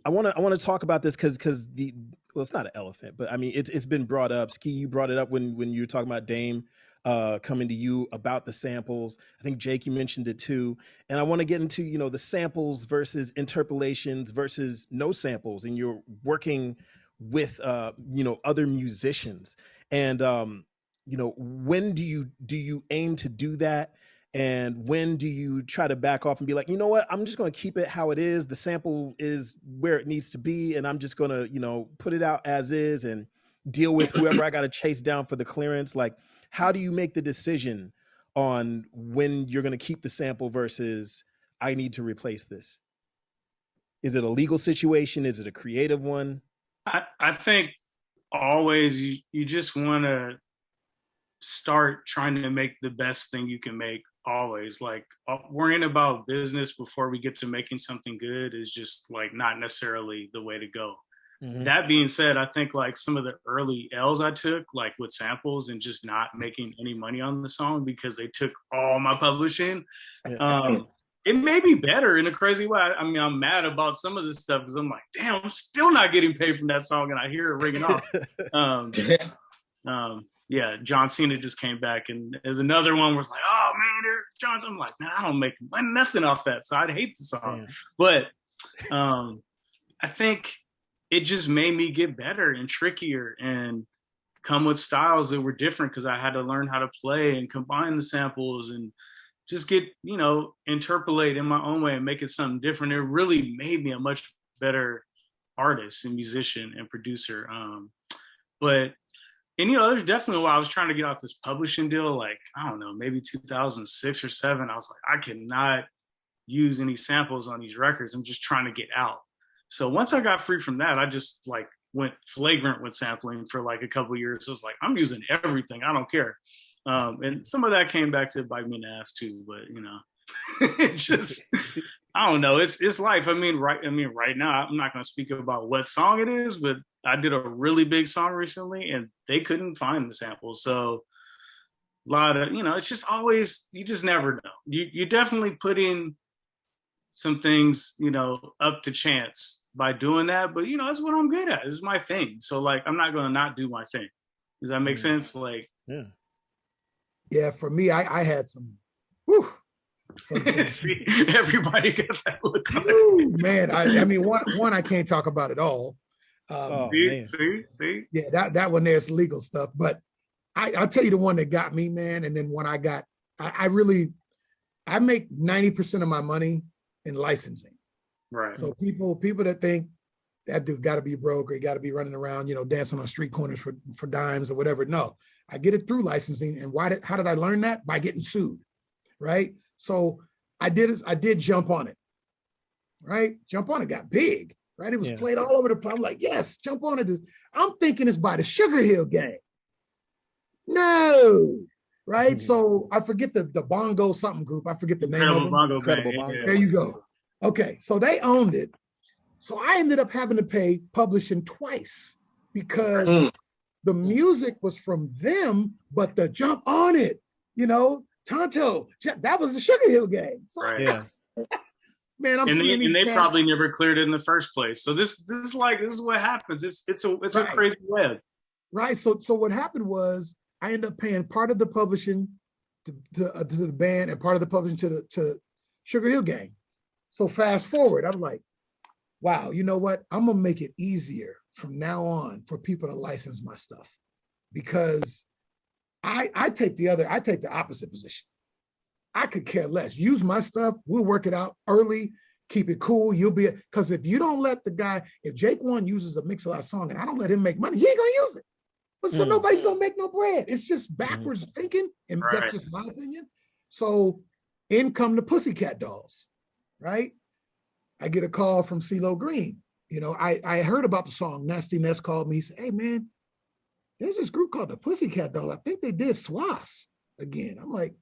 S2: want to talk about this because it's not an elephant, but I mean it's been brought up. Ski, you brought it up when you were talking about Dame coming to you about the samples. I think Jake, you mentioned it too. And I want to get into the samples versus interpolations versus no samples, and you're working with other musicians. And when do you aim to do that? And when do you try to back off and be like, you know what, I'm just going to keep it how it is. The sample is where it needs to be. And I'm just going to, put it out as is and deal with whoever I got to chase down for the clearance. Like, how do you make the decision on when you're going to keep the sample versus I need to replace this? Is it a legal situation? Is it a creative one?
S4: I think always you just want to start trying to make the best thing you can make. Always, like, worrying about business before we get to making something good is just like not necessarily the way to go. Mm-hmm. That being said, I think like some of the early L's I took, like with samples and just not making any money on the song because they took all my publishing. It may be better in a crazy way. I mean, I'm mad about some of this stuff because I'm like, damn, I'm still not getting paid from that song, and I hear it ringing off. Yeah, John Cena just came back, and there's another one where it's like, oh man, there's Johnson. I'm like, man, I don't make nothing off that, so I'd hate the song. But I think it just made me get better and trickier and come with styles that were different because I had to learn how to play and combine the samples and just get, interpolate in my own way and make it something different. It really made me a much better artist and musician and producer. But there's definitely while I was trying to get out this publishing deal, like, I don't know, maybe 2006 or 7, I was like, I cannot use any samples on these records. I'm just trying to get out. So once I got free from that, I just like went flagrant with sampling for like a couple of years. So it was like, I'm using everything. I don't care. And some of that came back to bite me in the ass too, but it just, I don't know. It's life. Right now, I'm not going to speak about what song it is, but I did a really big song recently and they couldn't find the sample. So a lot of, it's just always, you just never know. You definitely put in some things, up to chance by doing that, but that's what I'm good at. This is my thing. So like, I'm not going to not do my thing. Does that make sense? Like,
S5: yeah. For me, I had some, whew,
S4: see, everybody got that look.
S5: Ooh, man, I mean, one I can't talk about at all.
S4: See,
S5: yeah, that one there's legal stuff, but I'll tell you the one that got me, man. And then when I make 90% of my money in licensing.
S4: Right.
S5: So people that think that dude got to be broke or he got to be running around, dancing on street corners for dimes or whatever. No, I get it through licensing. And how did I learn that? By getting sued, right? So I did jump on it, right? Jump on it got big, right? It was played all over the place. I'm like, yes, jump on it. I'm thinking it's by the Sugar Hill Gang. No, right? Mm-hmm. So I forget the Bongo something group. I forget the name of them.
S4: Incredible Bongo.
S5: There you go. Okay, so they owned it. So I ended up having to pay publishing twice because the music was from them, but the jump on it, Tonto, that was the Sugar Hill Gang. So,
S4: right.
S2: Yeah.
S5: Man,
S4: and they probably never cleared it in the first place. So this is what happens. It's a crazy web.
S5: Right. So what happened was I ended up paying part of the publishing to the band and part of the publishing to Sugar Hill Gang. So fast forward, I'm like, wow, you know what? I'm gonna make it easier from now on for people to license my stuff because I take the opposite position. I could care less. Use my stuff. We'll work it out early. Keep it cool. Because if you don't let the guy, if Jake One uses a Mix-a-Lot song and I don't let him make money, he ain't gonna use it. But so nobody's gonna make no bread. It's just backwards thinking, and that's just my opinion. So in come the Pussycat Dolls, right? I get a call from CeeLo Green. I heard about the song. Nasty Ness called me. He said, "Hey man, there's this group called the Pussycat Dolls. I think they did Swass again." I'm like,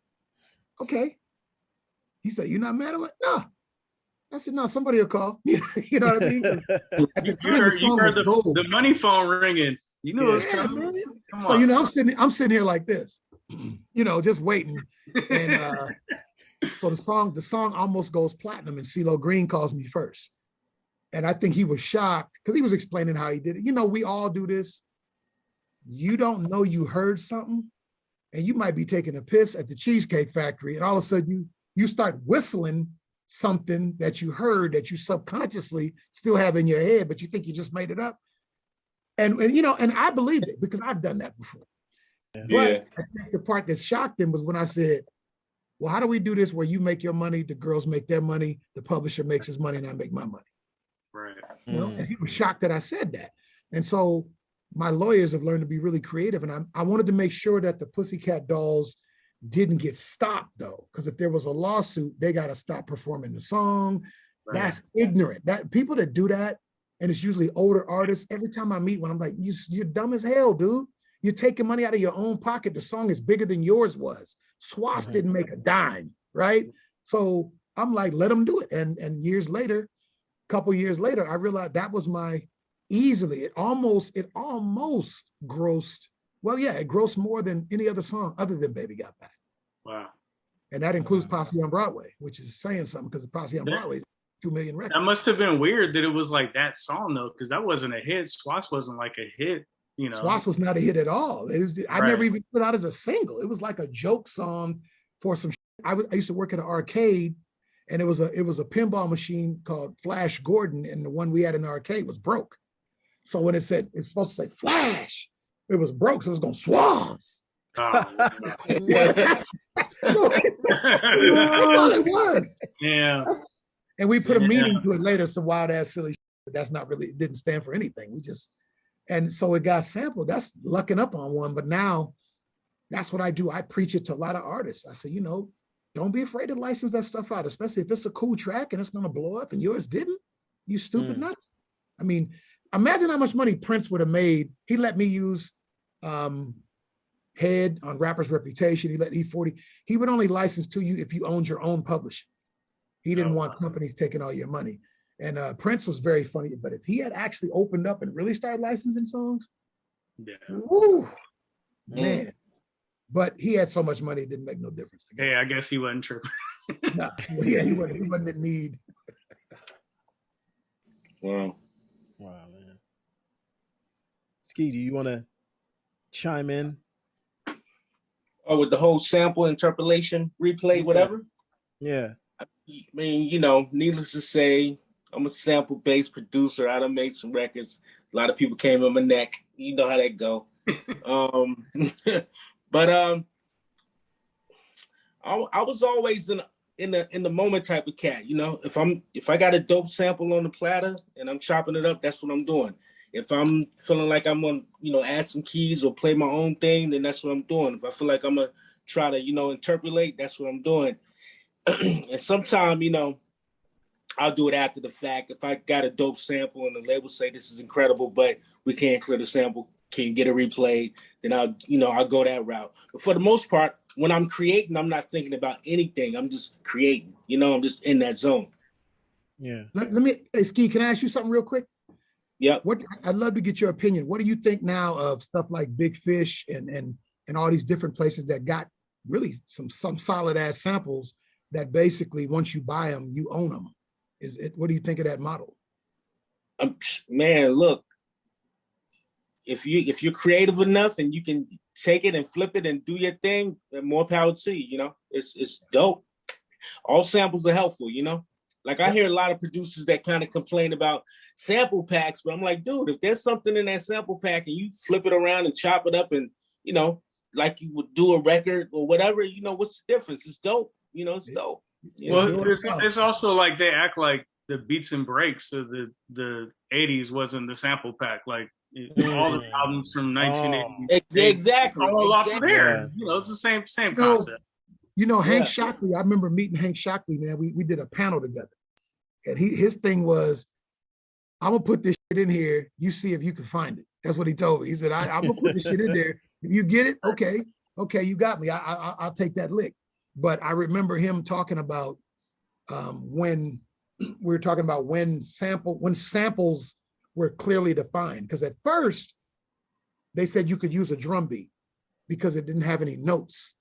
S5: okay. He said, "You're not mad?" I'm like, "No." I said, "No, somebody will call." You know what I mean? At the time,
S4: you heard the money phone ringing. You know it's coming. Come on.
S5: So I'm sitting here like this, just waiting. And so the song almost goes platinum, and CeeLo Green calls me first. And I think he was shocked because he was explaining how he did it. We all do this. You don't know you heard something, and you might be taking a piss at the Cheesecake Factory, and all of a sudden you start whistling something that you heard that you subconsciously still have in your head, but you think you just made it up. And I believed it because I've done that before.
S3: Yeah.
S5: But I think the part that shocked him was when I said, well, how do we do this where you make your money, the girls make their money, the publisher makes his money, and I make my money?
S4: Right.
S5: And he was shocked that I said that. And so my lawyers have learned to be really creative. And I wanted to make sure that the Pussycat Dolls didn't get stopped though. Because if there was a lawsuit, they got to stop performing the song. Right. That's ignorant. That people that do that, and it's usually older artists. Every time I meet one, I'm like, you're dumb as hell, dude. You're taking money out of your own pocket. The song is bigger than yours was. Swass didn't make a dime, right? So I'm like, let them do it. And a couple years later, I realized that was it almost grossed. Well, yeah, it grossed more than any other song other than Baby Got Back.
S4: Wow.
S5: And that includes Posse on Broadway, which is saying something because the Posse on Broadway is 2 million records.
S4: That must have been weird that it was like that song though, because that wasn't a hit. Swass wasn't like a hit.
S5: Swass was not a hit at all. I never even put it out as a single. It was like a joke song for some. I used to work at an arcade, and it was a pinball machine called Flash Gordon, and the one we had in the arcade was broke. So when it's supposed to say Flash, it was broke, so it was going Swass.
S4: Oh,
S5: That's all it was.
S4: Yeah.
S5: And we put a meaning to it later, some wild ass silly. but that's not really, it didn't stand for anything. And so it got sampled. That's lucking up on one. But now that's what I do. I preach it to a lot of artists. I say, don't be afraid to license that stuff out, especially if it's a cool track and it's going to blow up and yours didn't. You stupid nuts. I mean, imagine how much money Prince would have made. He let me use Head on Rapper's Reputation. He let E40. He would only license to you if you owned your own publishing. He didn't want companies taking all your money. And Prince was very funny. But if he had actually opened up and really started licensing songs, woo, man. But he had so much money, it didn't make no difference.
S4: I guess he wasn't tripping.
S5: Nah, he wasn't in need.
S3: Wow,
S2: man. Ski, do you want to chime in?
S3: Oh, with the whole sample interpolation, replay, whatever?
S2: Yeah.
S3: I mean, needless to say, I'm a sample-based producer. I done made some records. A lot of people came on my neck. You know how that go. But I was always in the moment type of cat. If I got a dope sample on the platter and I'm chopping it up, that's what I'm doing. If I'm feeling like I'm gonna, add some keys or play my own thing, then that's what I'm doing. If I feel like I'm gonna try to, interpolate, that's what I'm doing. And sometimes, I'll do it after the fact. If I got a dope sample and the label say this is incredible, but we can't clear the sample, can't get it replayed, then I'll go that route. But for the most part, when I'm creating, I'm not thinking about anything. I'm just creating. I'm just in that zone.
S2: Yeah.
S5: Let me, hey, Ski, can I ask you something real quick?
S3: Yeah.
S5: I'd love to get your opinion. What do you think now of stuff like Big Fish and all these different places that got really some solid ass samples that basically once you buy them, you own them? What do you think of that model?
S3: Man, look, if you're creative enough and you can take it and flip it and do your thing, then more power to you. It's dope. All samples are helpful. Like I hear a lot of producers that kind of complain about sample packs, but I'm like, dude, if there's something in that sample pack and you flip it around and chop it up and, like you would do a record or whatever, what's the difference? It's dope. It's dope.
S4: Well, it's also like they act like the beats and breaks of the 80s wasn't the sample pack. Like all the albums from 1980.
S3: Exactly.
S4: All off of there. It's the same concept.
S5: Hank Shockley, I remember meeting Hank Shockley, man. We did a panel together. And his thing was, I'm gonna put this shit in here. You see if you can find it. That's what he told me. He said, I'm gonna put this shit in there. If you get it, okay, you got me. I'll take that lick. But I remember him talking about when we were talking about when samples were clearly defined. Because at first they said you could use a drum beat because it didn't have any notes.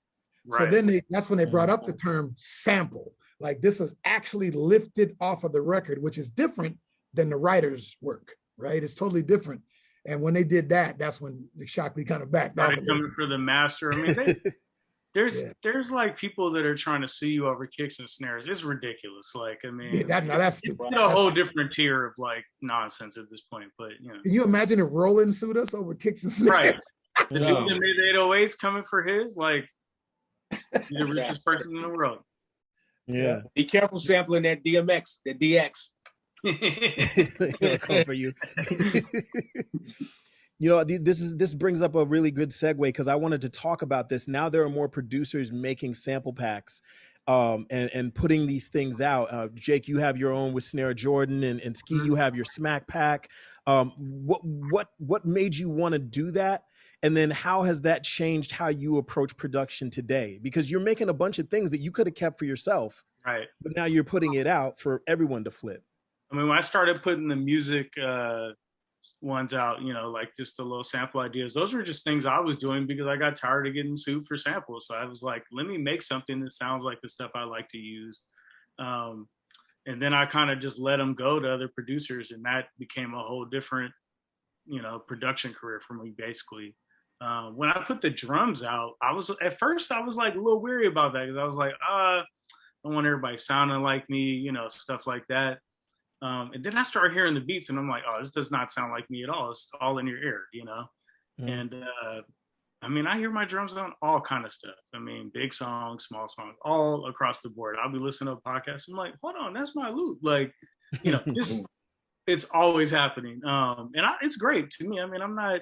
S5: Right. So then that's when they brought up the term sample. Like this is actually lifted off of the record, which is different than the writer's work, right? It's totally different. And when they did that, that's when Shockley kind of backed off.
S4: Coming for the master. I mean, there's like people that are trying to sue you over kicks and snares. It's ridiculous. Like, I mean,
S5: that's
S4: a whole different tier of like nonsense at this point. But
S5: can you imagine if Roland sued us over kicks and snares?
S4: Right. The dude that made 808s coming for his, like, he's the richest person in the world.
S2: Yeah.
S3: Be careful sampling that DMX, that DX.
S2: It'll come for you. This brings up a really good segue because I wanted to talk about this. Now there are more producers making sample packs and putting these things out. Jake, you have your own with Snare Jordan, and Ski, you have your Smack pack. What made you want to do that? And then how has that changed how you approach production today? Because you're making a bunch of things that you could have kept for yourself,
S4: right?
S2: But now you're putting it out for everyone to flip.
S4: I mean, when I started putting the music ones out, like just the little sample ideas, those were just things I was doing because I got tired of getting sued for samples. So I was like, let me make something that sounds like the stuff I like to use. And then I kind of just let them go to other producers, and that became a whole different, production career for me, basically. When I put the drums out, at first I was like a little weary about that because I was like, I don't want everybody sounding like me, stuff like that. And then I started hearing the beats and I'm like, oh, this does not sound like me at all. It's all in your ear, Mm-hmm. And I mean, I hear my drums on all kind of stuff. I mean, big songs, small songs, all across the board. I'll be listening to a podcast. I'm like, hold on, that's my loop. Like, It's always happening. It's great to me. I mean, I'm not,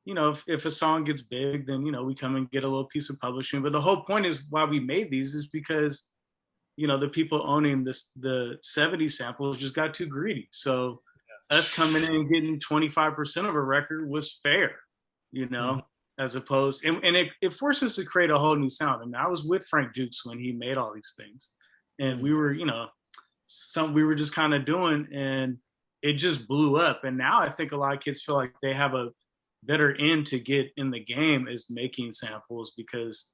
S4: if a song gets big, then, we come and get a little piece of publishing. But the whole point is why we made these is because, the people owning the 70s samples just got too greedy. So us coming in and getting 25% of a record was fair, as opposed, and it forced us to create a whole new sound. And I was with Frank Dukes when he made all these things. And we were, we were just kind of doing, and it just blew up. And now I think a lot of kids feel like they have a better end to get in the game is making samples, because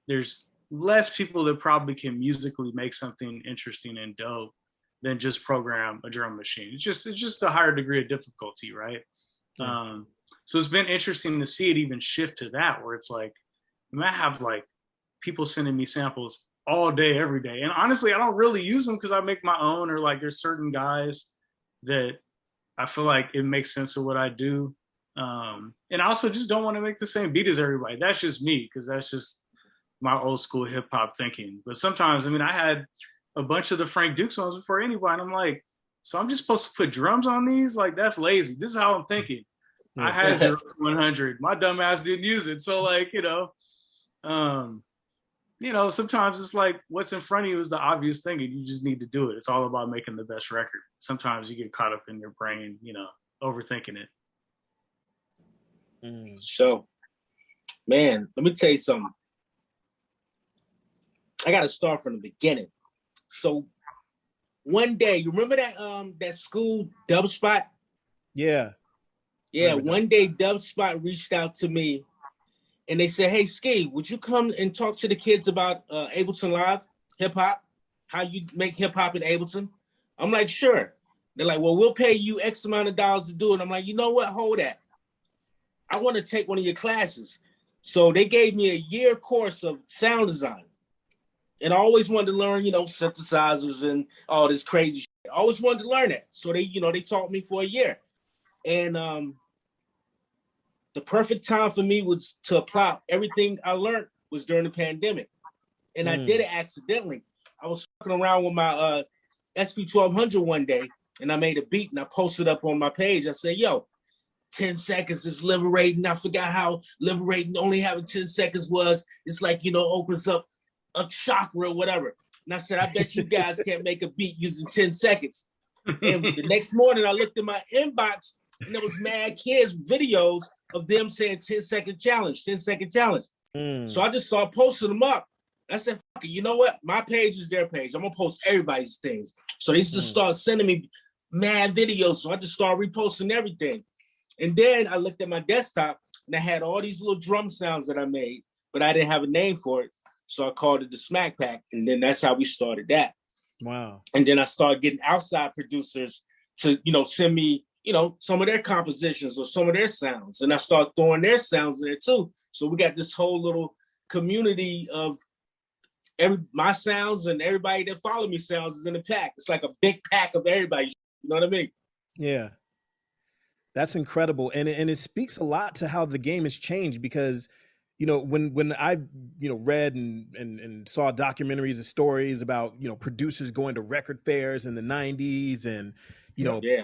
S4: there's less people that probably can musically make something interesting and dope than just program a drum machine. It's just a higher degree of difficulty, right? So it's been interesting to see it even shift to that, where it's like, I have like people sending me samples all day, every day. And honestly, I don't really use them because I make my own, or like there's certain guys that I feel like it makes sense of what I do. And I also just don't want to make the same beat as everybody. That's just me, because that's just my old school hip hop thinking. But sometimes, I mean, I had a bunch of the Frank Dukes ones before anybody, and I'm like, so I'm just supposed to put drums on these? Like, that's lazy. This is how I'm thinking. I had 0 to 100. My dumb ass didn't use it. So like, sometimes it's like what's in front of you is the obvious thing, and you just need to do it. It's all about making the best record. Sometimes you get caught up in your brain, overthinking it.
S3: So, man, let me tell you something. I got to start from the beginning. So, one day, you remember that school Dub Spot?
S2: Yeah.
S3: Yeah, one day Dub Spot reached out to me, and they said, "Hey, Ski, would you come and talk to the kids about Ableton Live, hip hop, how you make hip hop in Ableton?" I'm like, "Sure." They're like, "Well, we'll pay you X amount of dollars to do it." I'm like, "You know what? Hold that. I want to take one of your classes." So they gave me a year course of sound design. And I always wanted to learn, synthesizers and all this crazy shit. I always wanted to learn that. So they taught me for a year. And the perfect time for me was to apply everything I learned was during the pandemic. And I did it accidentally. I was fucking around with my SP1200 one day, and I made a beat, and I posted up on my page. I said, "Yo, 10 seconds is liberating." I forgot how liberating only having 10 seconds was. It's like, opens up a chakra or whatever. And I said, "I bet you guys can't make a beat using 10 seconds. And the next morning, I looked at my inbox, and there was mad kids' videos of them saying 10-second challenge, 10-second challenge. So I just started posting them up. I said, "Fuck it, you know what? My page is their page. I'm going to post everybody's things." So they just started sending me mad videos. So I just started reposting everything. And then I looked at my desktop, and I had all these little drum sounds that I made, but I didn't have a name for it. So I called it the Smack Pack. And then that's how we started that.
S2: Wow. And
S3: then I started getting outside producers to, send me, some of their compositions or some of their sounds. And I started throwing their sounds in there too. So we got this whole little community of my sounds, and everybody that follow me sounds is in the pack. It's like a big pack of everybody. You know what I mean?
S2: Yeah. That's incredible. And it speaks a lot to how the game has changed, because when I read and saw documentaries and stories about producers going to record fairs in the 90s, and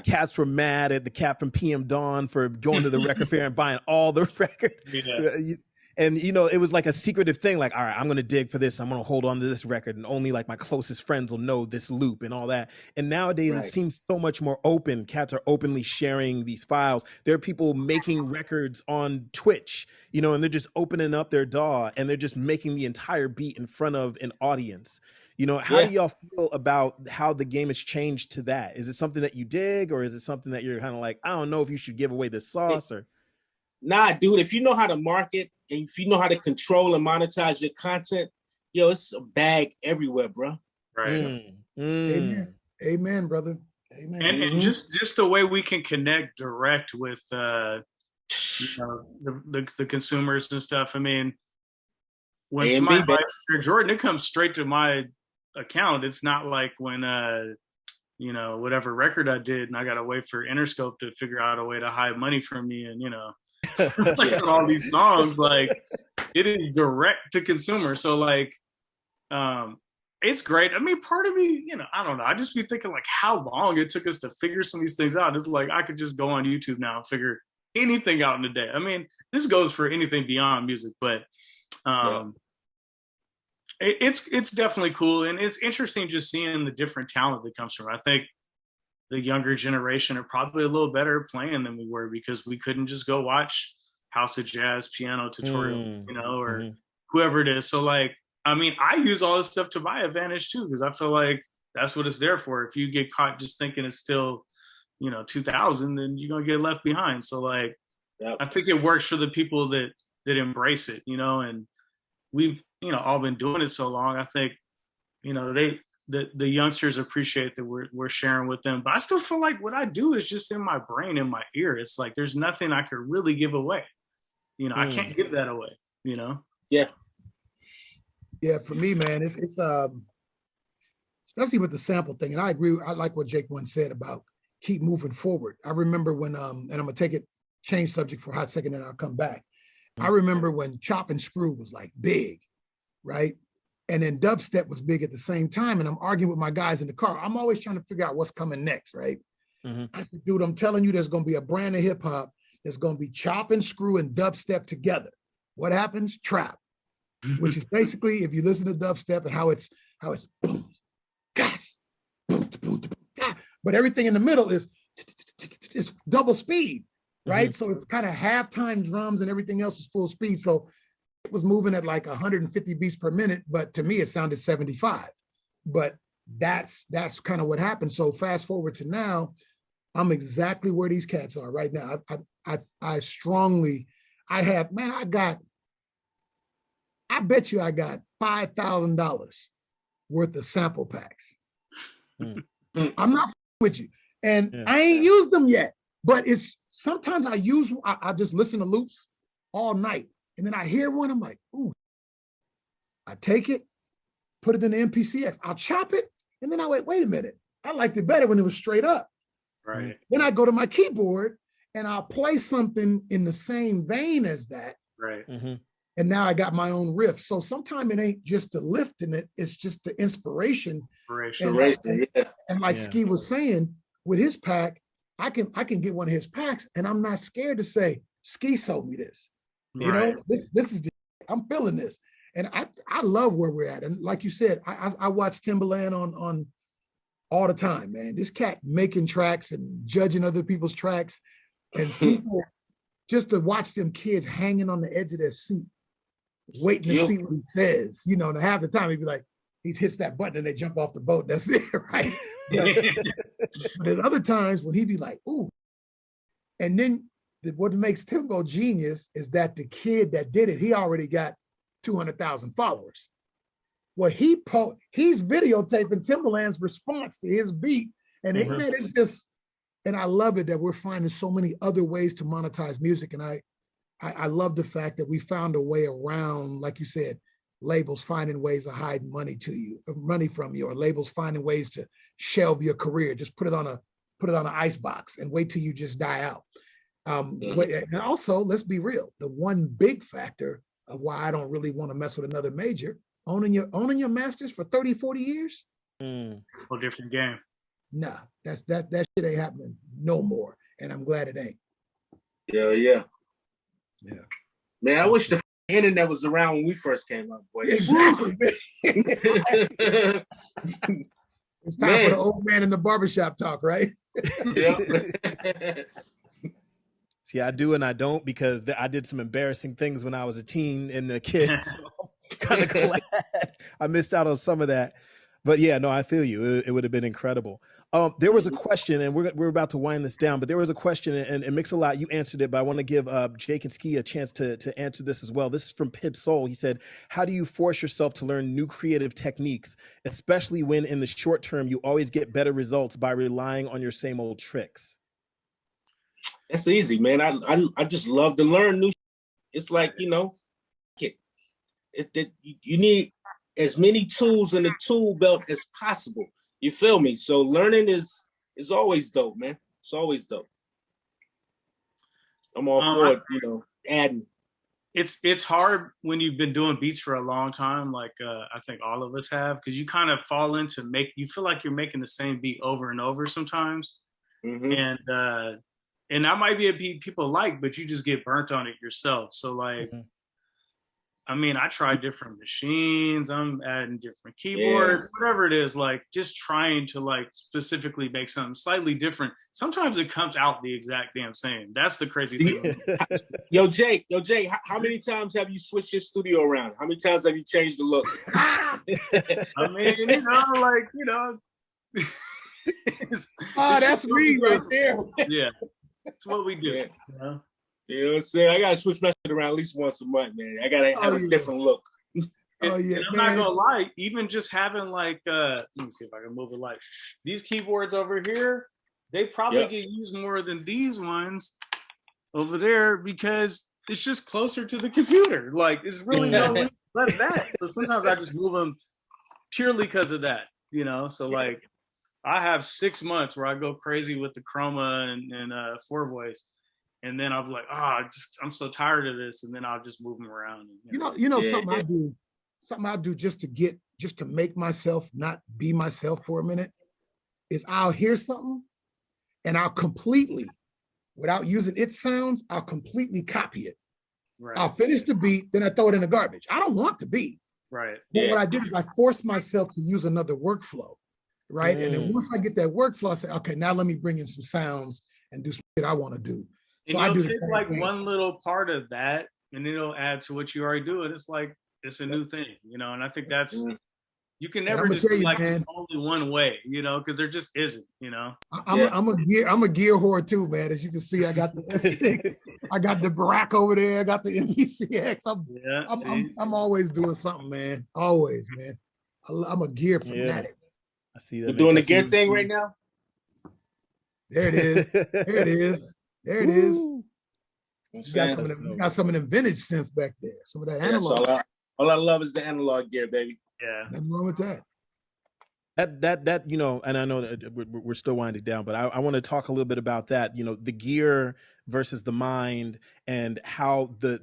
S2: cats were mad at the cat from PM Dawn for going to the record fair and buying all the records. Yeah. And it was like a secretive thing, like, all right, I'm going to dig for this. I'm going to hold on to this record, and only like my closest friends will know this loop and all that. And nowadays it seems so much more open. Cats are openly sharing these files. There are people making records on Twitch, and they're just opening up their DAW, and they're just making the entire beat in front of an audience. How do y'all feel about how the game has changed to that? Is it something that you dig, or is it something that you're kind of like, I don't know if you should give away the sauce? Or
S3: Nah, dude, if you know how to market, and if you know how to control and monetize your content, it's a bag everywhere, bro.
S4: Right.
S5: Amen, brother. Amen.
S4: And just the way we can connect direct with the consumers and stuff. I mean, when somebody buys your Jordan, it comes straight to my account. It's not like when whatever record I did, and I gotta wait for Interscope to figure out a way to hide money from me, and like all these songs, like it is direct to consumer. So like it's great. I mean, part of me, I don't know. I just be thinking like how long it took us to figure some of these things out. It's like I could just go on YouTube now and figure anything out in a day. I mean, this goes for anything beyond music, but it's definitely cool, and it's interesting just seeing the different talent that comes from it. I think the younger generation are probably a little better playing than we were because we couldn't just go watch House of Jazz piano tutorial, or whoever it is. So like, I mean, I use all this stuff to my advantage too, because I feel like that's what it's there for. If you get caught just thinking it's still, 2000, then you're going to get left behind. So like, I think it works for the people that embrace it, and we've, all been doing it so long. I think, the youngsters appreciate that we're sharing with them, but I still feel like what I do is just in my brain, in my ear. It's like, there's nothing I could really give away. I can't give that away,
S3: Yeah.
S5: Yeah, for me, man, it's especially with the sample thing. And I agree. I like what Jake once said about keep moving forward. I remember when, and I'm gonna change subject for a hot second and I'll come back. I remember when Chop and Screw was like big, right? And then dubstep was big at the same time. And I'm arguing with my guys in the car. I'm always trying to figure out what's coming next, right? I said, dude, I'm telling you, there's gonna be a brand of hip hop. There's gonna be Chop and Screw and dubstep together. What happens? Trap. Which is basically, if you listen to dubstep and how it's boom, gosh, boom, boom, boom, but everything in the middle is double speed, right? So it's kind of halftime drums and everything else is full speed. So it was moving at like 150 beats per minute, but to me it sounded 75. But that's kind of what happened. So fast forward to now, I'm exactly where these cats are right now. I bet you I got $5,000 worth of sample packs. I'm not with you. And I ain't used them yet, but sometimes I just listen to loops all night. And then I hear one, I'm like, ooh. I take it, put it in the MPCX. I'll chop it. And then I wait a minute. I liked it better when it was straight up.
S4: Right.
S5: Then I go to my keyboard and I'll play something in the same vein as that.
S4: Right.
S5: And now I got my own riff. So sometimes it ain't just the lifting it, it's just the inspiration. And like Ski was saying, with his pack, I can get one of his packs and I'm not scared to say, Ski sold me this. This is I'm feeling this. And I love where we're at. And like you said, I watch Timbaland on all the time, man. This cat making tracks and judging other people's tracks. And people, just to watch them kids hanging on the edge of their seat, waiting to see what he says. And half the time he'd be like, he hits that button and they jump off the boat. That's it, right? But there's other times when he'd be like, ooh. And then what makes Timbo genius is that the kid that did it, he already got 200,000 followers. Well, he's videotaping Timbaland's response to his beat. And man, it's just, and I love it that we're finding so many other ways to monetize music. And I love the fact that we found a way around, like you said, labels finding ways of hiding money from you, or labels finding ways to shelve your career. Just put it on an ice box and wait till you just die out. And also, let's be real. The one big factor of why I don't really want to mess with another major, owning your masters for 30, 40 years.
S4: Whole different game.
S5: Nah, that shit ain't happening no more. And I'm glad it ain't.
S3: Yeah. Man, I wish the internet was around when we first came up, boy.
S5: Exactly. It's time for the old man in the barbershop talk, right?
S2: See, I do and I don't, because I did some embarrassing things when I was a teen and a kid. So kind of glad I missed out on some of that. But yeah, no, I feel you. It would have been incredible. There was a question, and we're about to wind this down, but there was a question, and Mix-a-Lot, you answered it, but I want to give Jake and Ski a chance to answer this as well. This is from Pip Soul. He said, how do you force yourself to learn new creative techniques, especially when in the short term you always get better results by relying on your same old tricks?
S3: That's easy, man. I just love to learn new. It's like, you need as many tools in the tool belt as possible. You feel me? So learning is always dope, man. It's always dope. I'm all for it, adding.
S4: it's hard when you've been doing beats for a long time, like I think all of us have, because you kind of fall into you feel like you're making the same beat over and over sometimes. And that might be a beat people like, but you just get burnt on it yourself. So like, I mean, I try different machines, I'm adding different keyboards, whatever it is, like just trying to like specifically make something slightly different. Sometimes it comes out the exact damn same. That's the crazy thing.
S3: Yo, Jake, how many times have you switched your studio around? How many times have you changed the look?
S4: I mean,
S5: oh, that's me right there.
S4: Yeah, that's what we do.
S3: You know what I'm saying? I gotta switch my shit around at least once a month, man. I gotta have a different look.
S4: Oh yeah, and I'm not gonna lie. Even just having like, let me see if I can move it. Like these keyboards over here, they probably get used more than these ones over there because it's just closer to the computer. Like it's really no reason but that. So sometimes I just move them purely because of that. So like I have 6 months where I go crazy with the chroma and 4-voice. And then I'm like, I'm so tired of this. And then I'll just move them around.
S5: Something I do just to make myself not be myself for a minute is I'll hear something and I'll completely, without using its sounds, I'll completely copy it. Right. I'll finish the beat, then I throw it in the garbage. I don't want the beat.
S4: Right.
S5: But what I do is I force myself to use another workflow. Right. And then once I get that workflow, I say, okay, now let me bring in some sounds and do shit I want to do.
S4: So I do like one little part of that, and it'll add to what you already do. And it's like it's a new thing, And I think that's you can never just be like only one way, because there just isn't,
S5: I'm a gear whore too, man. As you can see, I got the S6, I got the Barack over there, I got the MECX. I'm always doing something, man. Always, man. I'm a gear fanatic.
S2: I see that.
S3: You're doing the gear thing right now.
S5: There it is. There it is. You got some of them vintage synths back there. Some of that analog.
S3: All I love is the analog gear, baby.
S4: Yeah.
S5: Nothing wrong with that.
S2: That and I know that we're still winding down, but I want to talk a little bit about that. The gear versus the mind and how the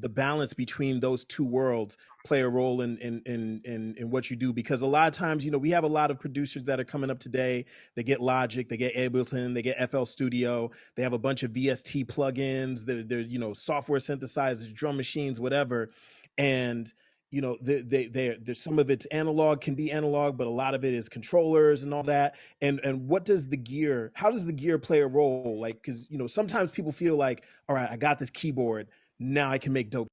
S2: balance between those two worlds play a role in what you do. Because a lot of times, we have a lot of producers that are coming up today. They get Logic, they get Ableton, they get FL Studio, they have a bunch of VST plugins, they're software synthesizers, drum machines, whatever, and there's some of it's analog, can be analog, but a lot of it is controllers and all that. And how does the gear play a role? Like, because, sometimes people feel like, all right, I got this keyboard, now I can make dope,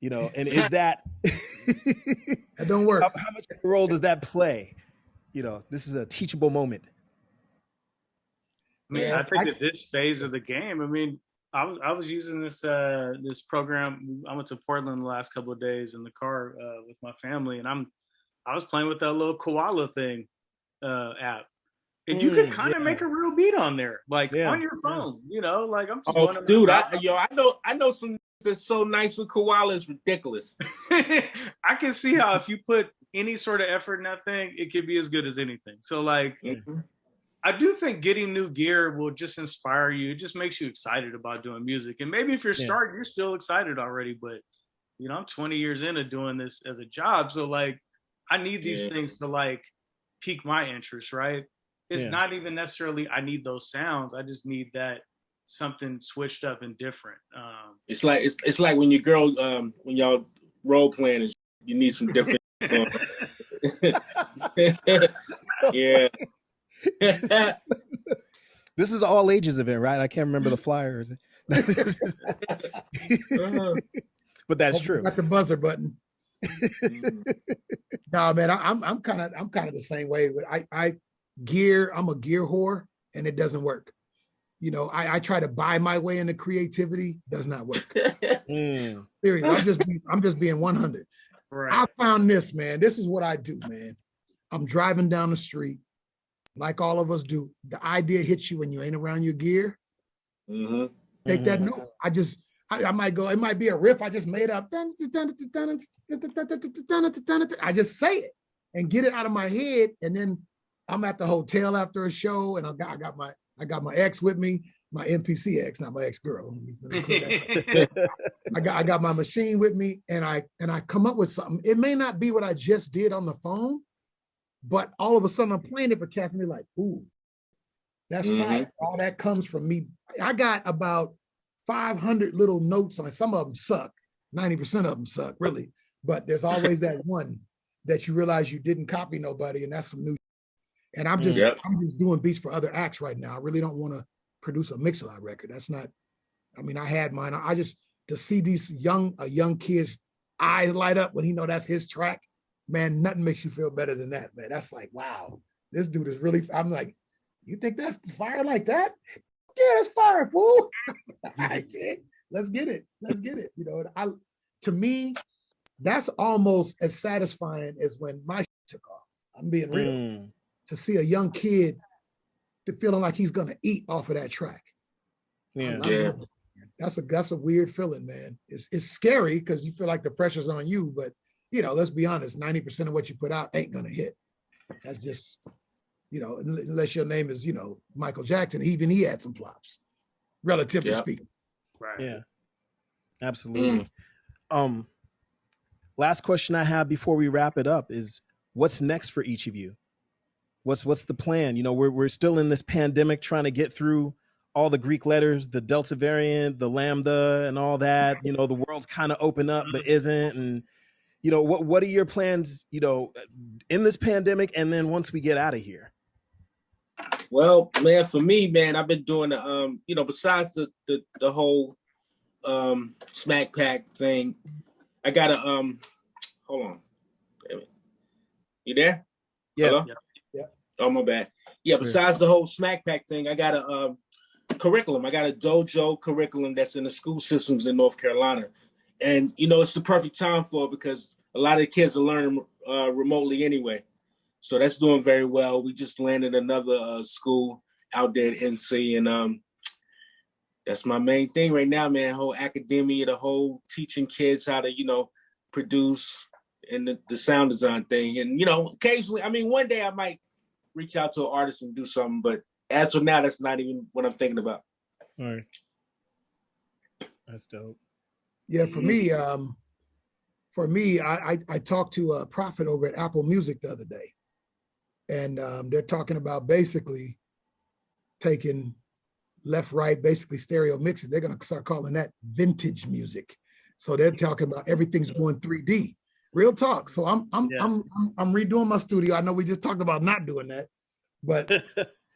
S2: and is that,
S5: that don't work.
S2: How much of a role does that play? This is a teachable moment.
S4: I mean, I think at this phase of the game, I was using this program. I went to Portland the last couple of days in the car with my family, and I was playing with that little koala thing app, and you could kind of make a real beat on there, like on your phone. Like I'm just.
S3: Oh, dude, I know some that's so nice with koala, it's ridiculous.
S4: I can see how if you put any sort of effort in that thing, it could be as good as anything. So like. I do think getting new gear will just inspire you. It just makes you excited about doing music. And maybe if you're starting, you're still excited already. But, I'm 20 years into doing this as a job. So, like, I need these things to, like, pique my interest, right? It's not even necessarily I need those sounds. I just need that something switched up and different.
S3: It's like when your girl, when y'all role playing, you need some different. Yeah.
S2: This is all ages event, right? I can't remember the flyer. But that's true.
S5: Got the buzzer button. No, man, I'm kind of the same way. I'm a gear whore, and it doesn't work. I try to buy my way into creativity, does not work. Seriously, I'm just being 100. Right. I found this, man. This is what I do, man. I'm driving down the street. Like all of us do, the idea hits you when you ain't around your gear. Take that note. I might go, it might be a riff I just made up. I just say it and get it out of my head. And then I'm at the hotel after a show and I got my ex with me. my NPC ex, not my ex-girl. I got my machine with me, and I come up with something. It may not be what I just did on the phone, but all of a sudden I'm playing it for cats, and they're like, "Ooh, that's fire!" All that comes from me. I got about 500 little notes on it. Some of them suck. 90% of them suck, really. But there's always that one that you realize you didn't copy nobody, and that's some new. And I'm just doing beats for other acts right now. I really don't want to produce a Mix-a-Lot record. That's not. I mean, I had mine. I just to see these young kid's eyes light up when he know that's his track, man. Nothing makes you feel better than that, man. That's like, wow, this dude is really. I'm like, you think that's fire like that? Yeah, that's fire, fool. All right, let's get it. Let's get it. You know, to me, that's almost as satisfying as when my shit took off. I'm being real. To see a young kid feeling like he's gonna eat off of that track.
S2: Yeah.
S5: That's a weird feeling, man. It's scary because you feel like the pressure's on you, but you know, let's be honest, 90% of what you put out ain't gonna hit. That's just, you know, unless your name is, you know, Michael Jackson. Even he had some flops, relatively speaking.
S4: Right.
S2: Yeah. Absolutely. Last question I have before we wrap it up is, what's next for each of you? What's the plan? You know, we're still in this pandemic, trying to get through all the Greek letters, the Delta variant, the Lambda, and all that. You know, the world's kind of open up, but isn't. And you know, what are your plans? You know, in this pandemic, and then once we get out of here.
S3: Well, man, for me, man, I've been doing the you know, besides the whole Smack Pack thing, I got a hold on, damn it, you there?
S2: Yeah.
S3: Hello?
S5: Yeah.
S3: Oh, my bad. Yeah, besides the whole Smack Pack thing, I got a curriculum. I got a dojo curriculum that's in the school systems in North Carolina. And, you know, it's the perfect time for it because a lot of the kids are learning remotely anyway. So that's doing very well. We just landed another school out there at NC. And that's my main thing right now, man. Whole academia, the whole teaching kids how to, you know, produce and the sound design thing. And, you know, occasionally, I mean, one day I might reach out to an artist and do something. But as of now, that's not even what I'm thinking about.
S2: All right. That's dope.
S5: Yeah, for me, I talked to a prophet over at Apple Music the other day, and they're talking about basically taking left, right, basically stereo mixes. They're going to start calling that vintage music. So they're talking about everything's going 3D. Real talk. So I'm redoing my studio. I know we just talked about not doing that, but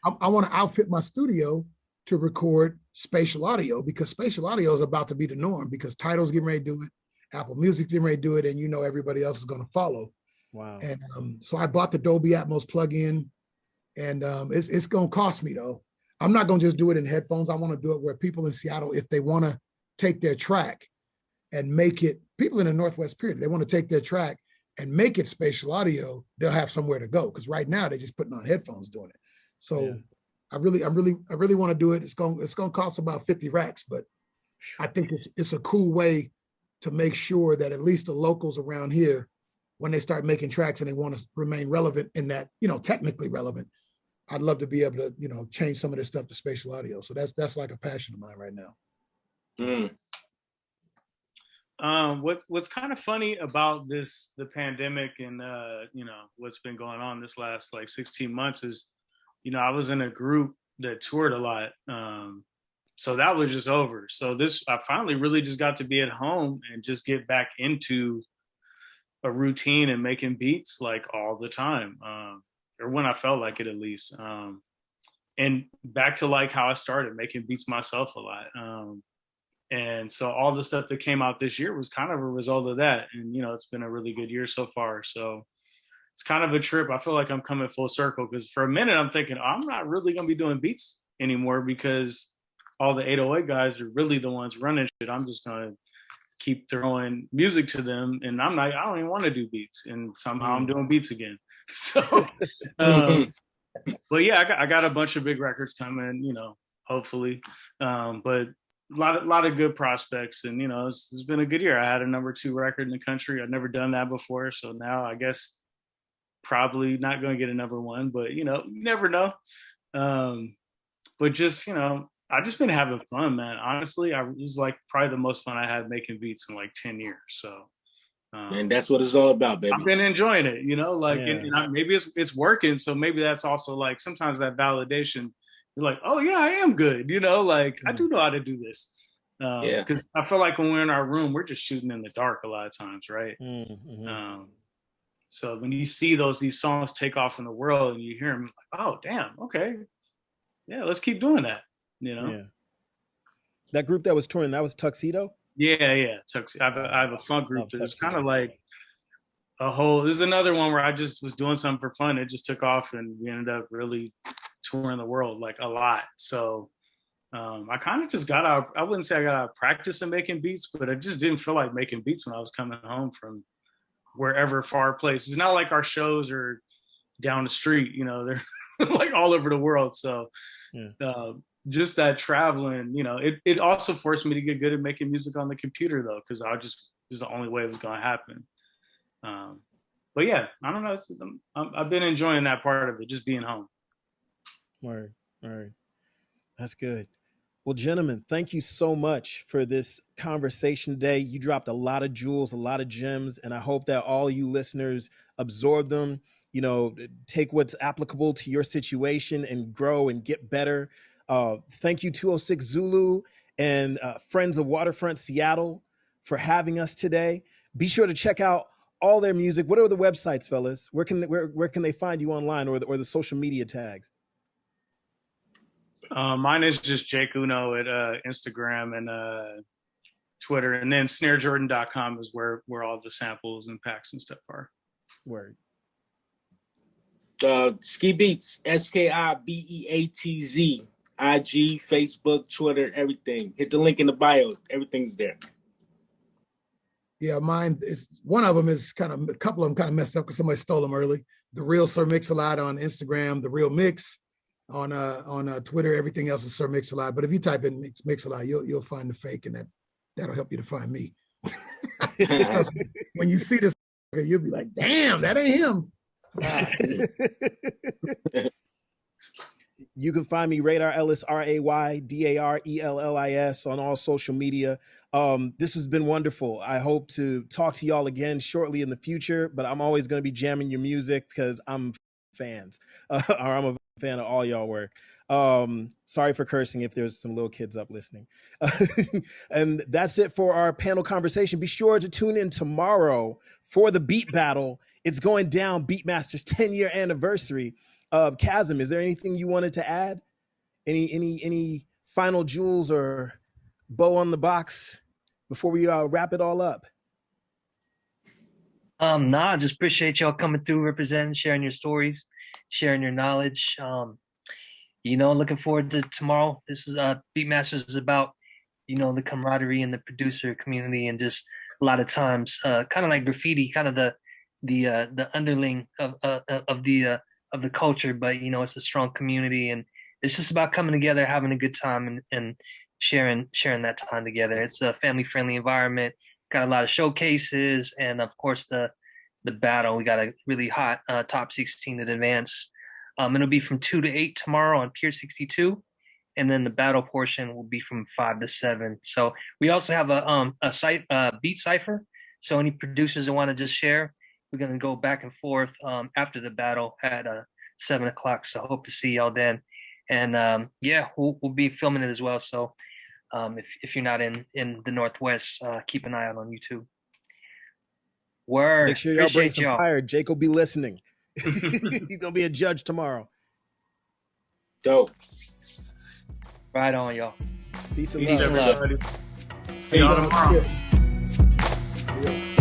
S5: I want to outfit my studio to record spatial audio because spatial audio is about to be the norm because Tidal's getting ready to do it, Apple Music's getting ready to do it, and you know everybody else is going to follow.
S2: Wow.
S5: And so I bought the Dolby Atmos plugin, and it's going to cost me though. I'm not going to just do it in headphones. I want to do it where people in Seattle, if they want to take their track and make it, people in the Northwest period, they want to take their track and make it spatial audio, they'll have somewhere to go. Because right now they're just putting on headphones doing it. So I really want to do it. It's going to cost about 50 racks, but I think it's a cool way to make sure that at least the locals around here, when they start making tracks and they want to remain relevant in that, you know, technically relevant, I'd love to be able to, you know, change some of this stuff to spatial audio. So that's like a passion of mine right now.
S4: What's kind of funny about the pandemic and you know, what's been going on this last like 16 months is, you know, I was in a group that toured a lot. So that was just over. So I finally really just got to be at home and just get back into a routine and making beats like all the time. Or when I felt like it at least. And back to like how I started making beats myself a lot. And so all the stuff that came out this year was kind of a result of that. And, you know, it's been a really good year so far. So it's kind of a trip. I feel like I'm coming full circle because for a minute I'm thinking I'm not really going to be doing beats anymore because all the 808 guys are really the ones running shit. I'm just going to keep throwing music to them. And I don't even want to do beats. And somehow I'm doing beats again. So, but yeah, I got a bunch of big records coming, you know, hopefully. But a lot of good prospects, and you know, it's been a good year. I had a #2 record in the country. I'd never done that before, so now I guess probably not going to get a #1, but you know, you never know. But just, you know, I've just been having fun, man. Honestly, it was like probably the most fun I had making beats in like 10 years. So,
S3: and that's what it's all about, baby.
S4: I've been enjoying it, like, maybe it's working. So maybe that's also like sometimes that validation. You're like, oh yeah, I am good. Like I do know how to do this. Because I feel like when we're in our room, we're just shooting in the dark a lot of times, right? Mm-hmm. So when you see these songs take off in the world and you hear them, like, oh damn, okay, yeah, let's keep doing that.
S2: Yeah. That group that was touring, that was Tuxedo?
S4: Yeah. I have a funk group that's kind of like this is another one where I just was doing something for fun. It just took off and we ended up really touring the world like a lot. So I kind of just got out, I wouldn't say I got out of practice in making beats, but I just didn't feel like making beats when I was coming home from wherever far place. It's not like our shows are down the street, they're like all over the world. So just that traveling, it also forced me to get good at making music on the computer though, because this is the only way it was going to happen. But yeah, I don't know. I've been enjoying that part of it, just being home.
S2: Word. That's good. Well, gentlemen, thank you so much for this conversation today. You dropped a lot of jewels, a lot of gems, and I hope that all you listeners absorb them, take what's applicable to your situation and grow and get better. Thank you, 206 Zulu and Friends of Waterfront Seattle for having us today. Be sure to check out all their music. What are the websites, fellas? Where can they find you online or the social media tags?
S4: Mine is just Jake Uno at Instagram and Twitter, and then snaregordan.com is where all the samples and packs and stuff are.
S2: Word.
S3: Ski Beatz, SKIBEATZ, IG, Facebook, Twitter, everything. Hit the link in the bio. Everything's there.
S5: Yeah, mine is one of them is a couple of them kind of messed up because somebody stole them early. The Real Sir Mix-a-Lot on Instagram, The Real Mix on Twitter. Everything else is Sir Mix-a-Lot. But if you type in Mix-a-Lot, you'll find the fake, and that'll help you to find me. Because when you see this, you'll be like, damn, that ain't him.
S2: You can find me Raydar Ellis, RAYDARELLIS on all social media. This has been wonderful. I hope to talk to y'all again shortly in the future, but I'm always going to be jamming your music because I'm fans, or I'm a fan of all y'all work. Sorry for cursing if there's some little kids up listening. And that's it for our panel conversation. Be sure to tune in tomorrow for the beat battle. It's going down, Beatmasters 10-year anniversary. Chasm, is there anything you wanted to add? Any final jewels or bow on the box before we wrap it all up?
S1: Nah, just appreciate y'all coming through, representing, sharing your stories, sharing your knowledge. Looking forward to tomorrow. This is Beatmasters is about, the camaraderie in the producer community, and just a lot of times, kind of like graffiti, kind of the underling of the culture, but it's a strong community, and it's just about coming together, having a good time, and sharing that time together. It's a family-friendly environment. Got a lot of showcases, and of course the battle. We got a really hot top 16 in advance. It'll be from 2 to 8 tomorrow on Pier 62, and then the battle portion will be from 5 to 7. So we also have a beat cipher. So any producers that want to just share, we're gonna go back and forth after the battle at 7 o'clock. So hope to see y'all then. And we'll be filming it as well. So if you're not in the Northwest, keep an eye out on YouTube. Word.
S2: Make sure y'all bring some fire. Jake will be listening. He's gonna be a judge tomorrow.
S3: Dope.
S1: Right on, y'all.
S2: Peace and love.
S4: See y'all tomorrow.
S5: Yeah.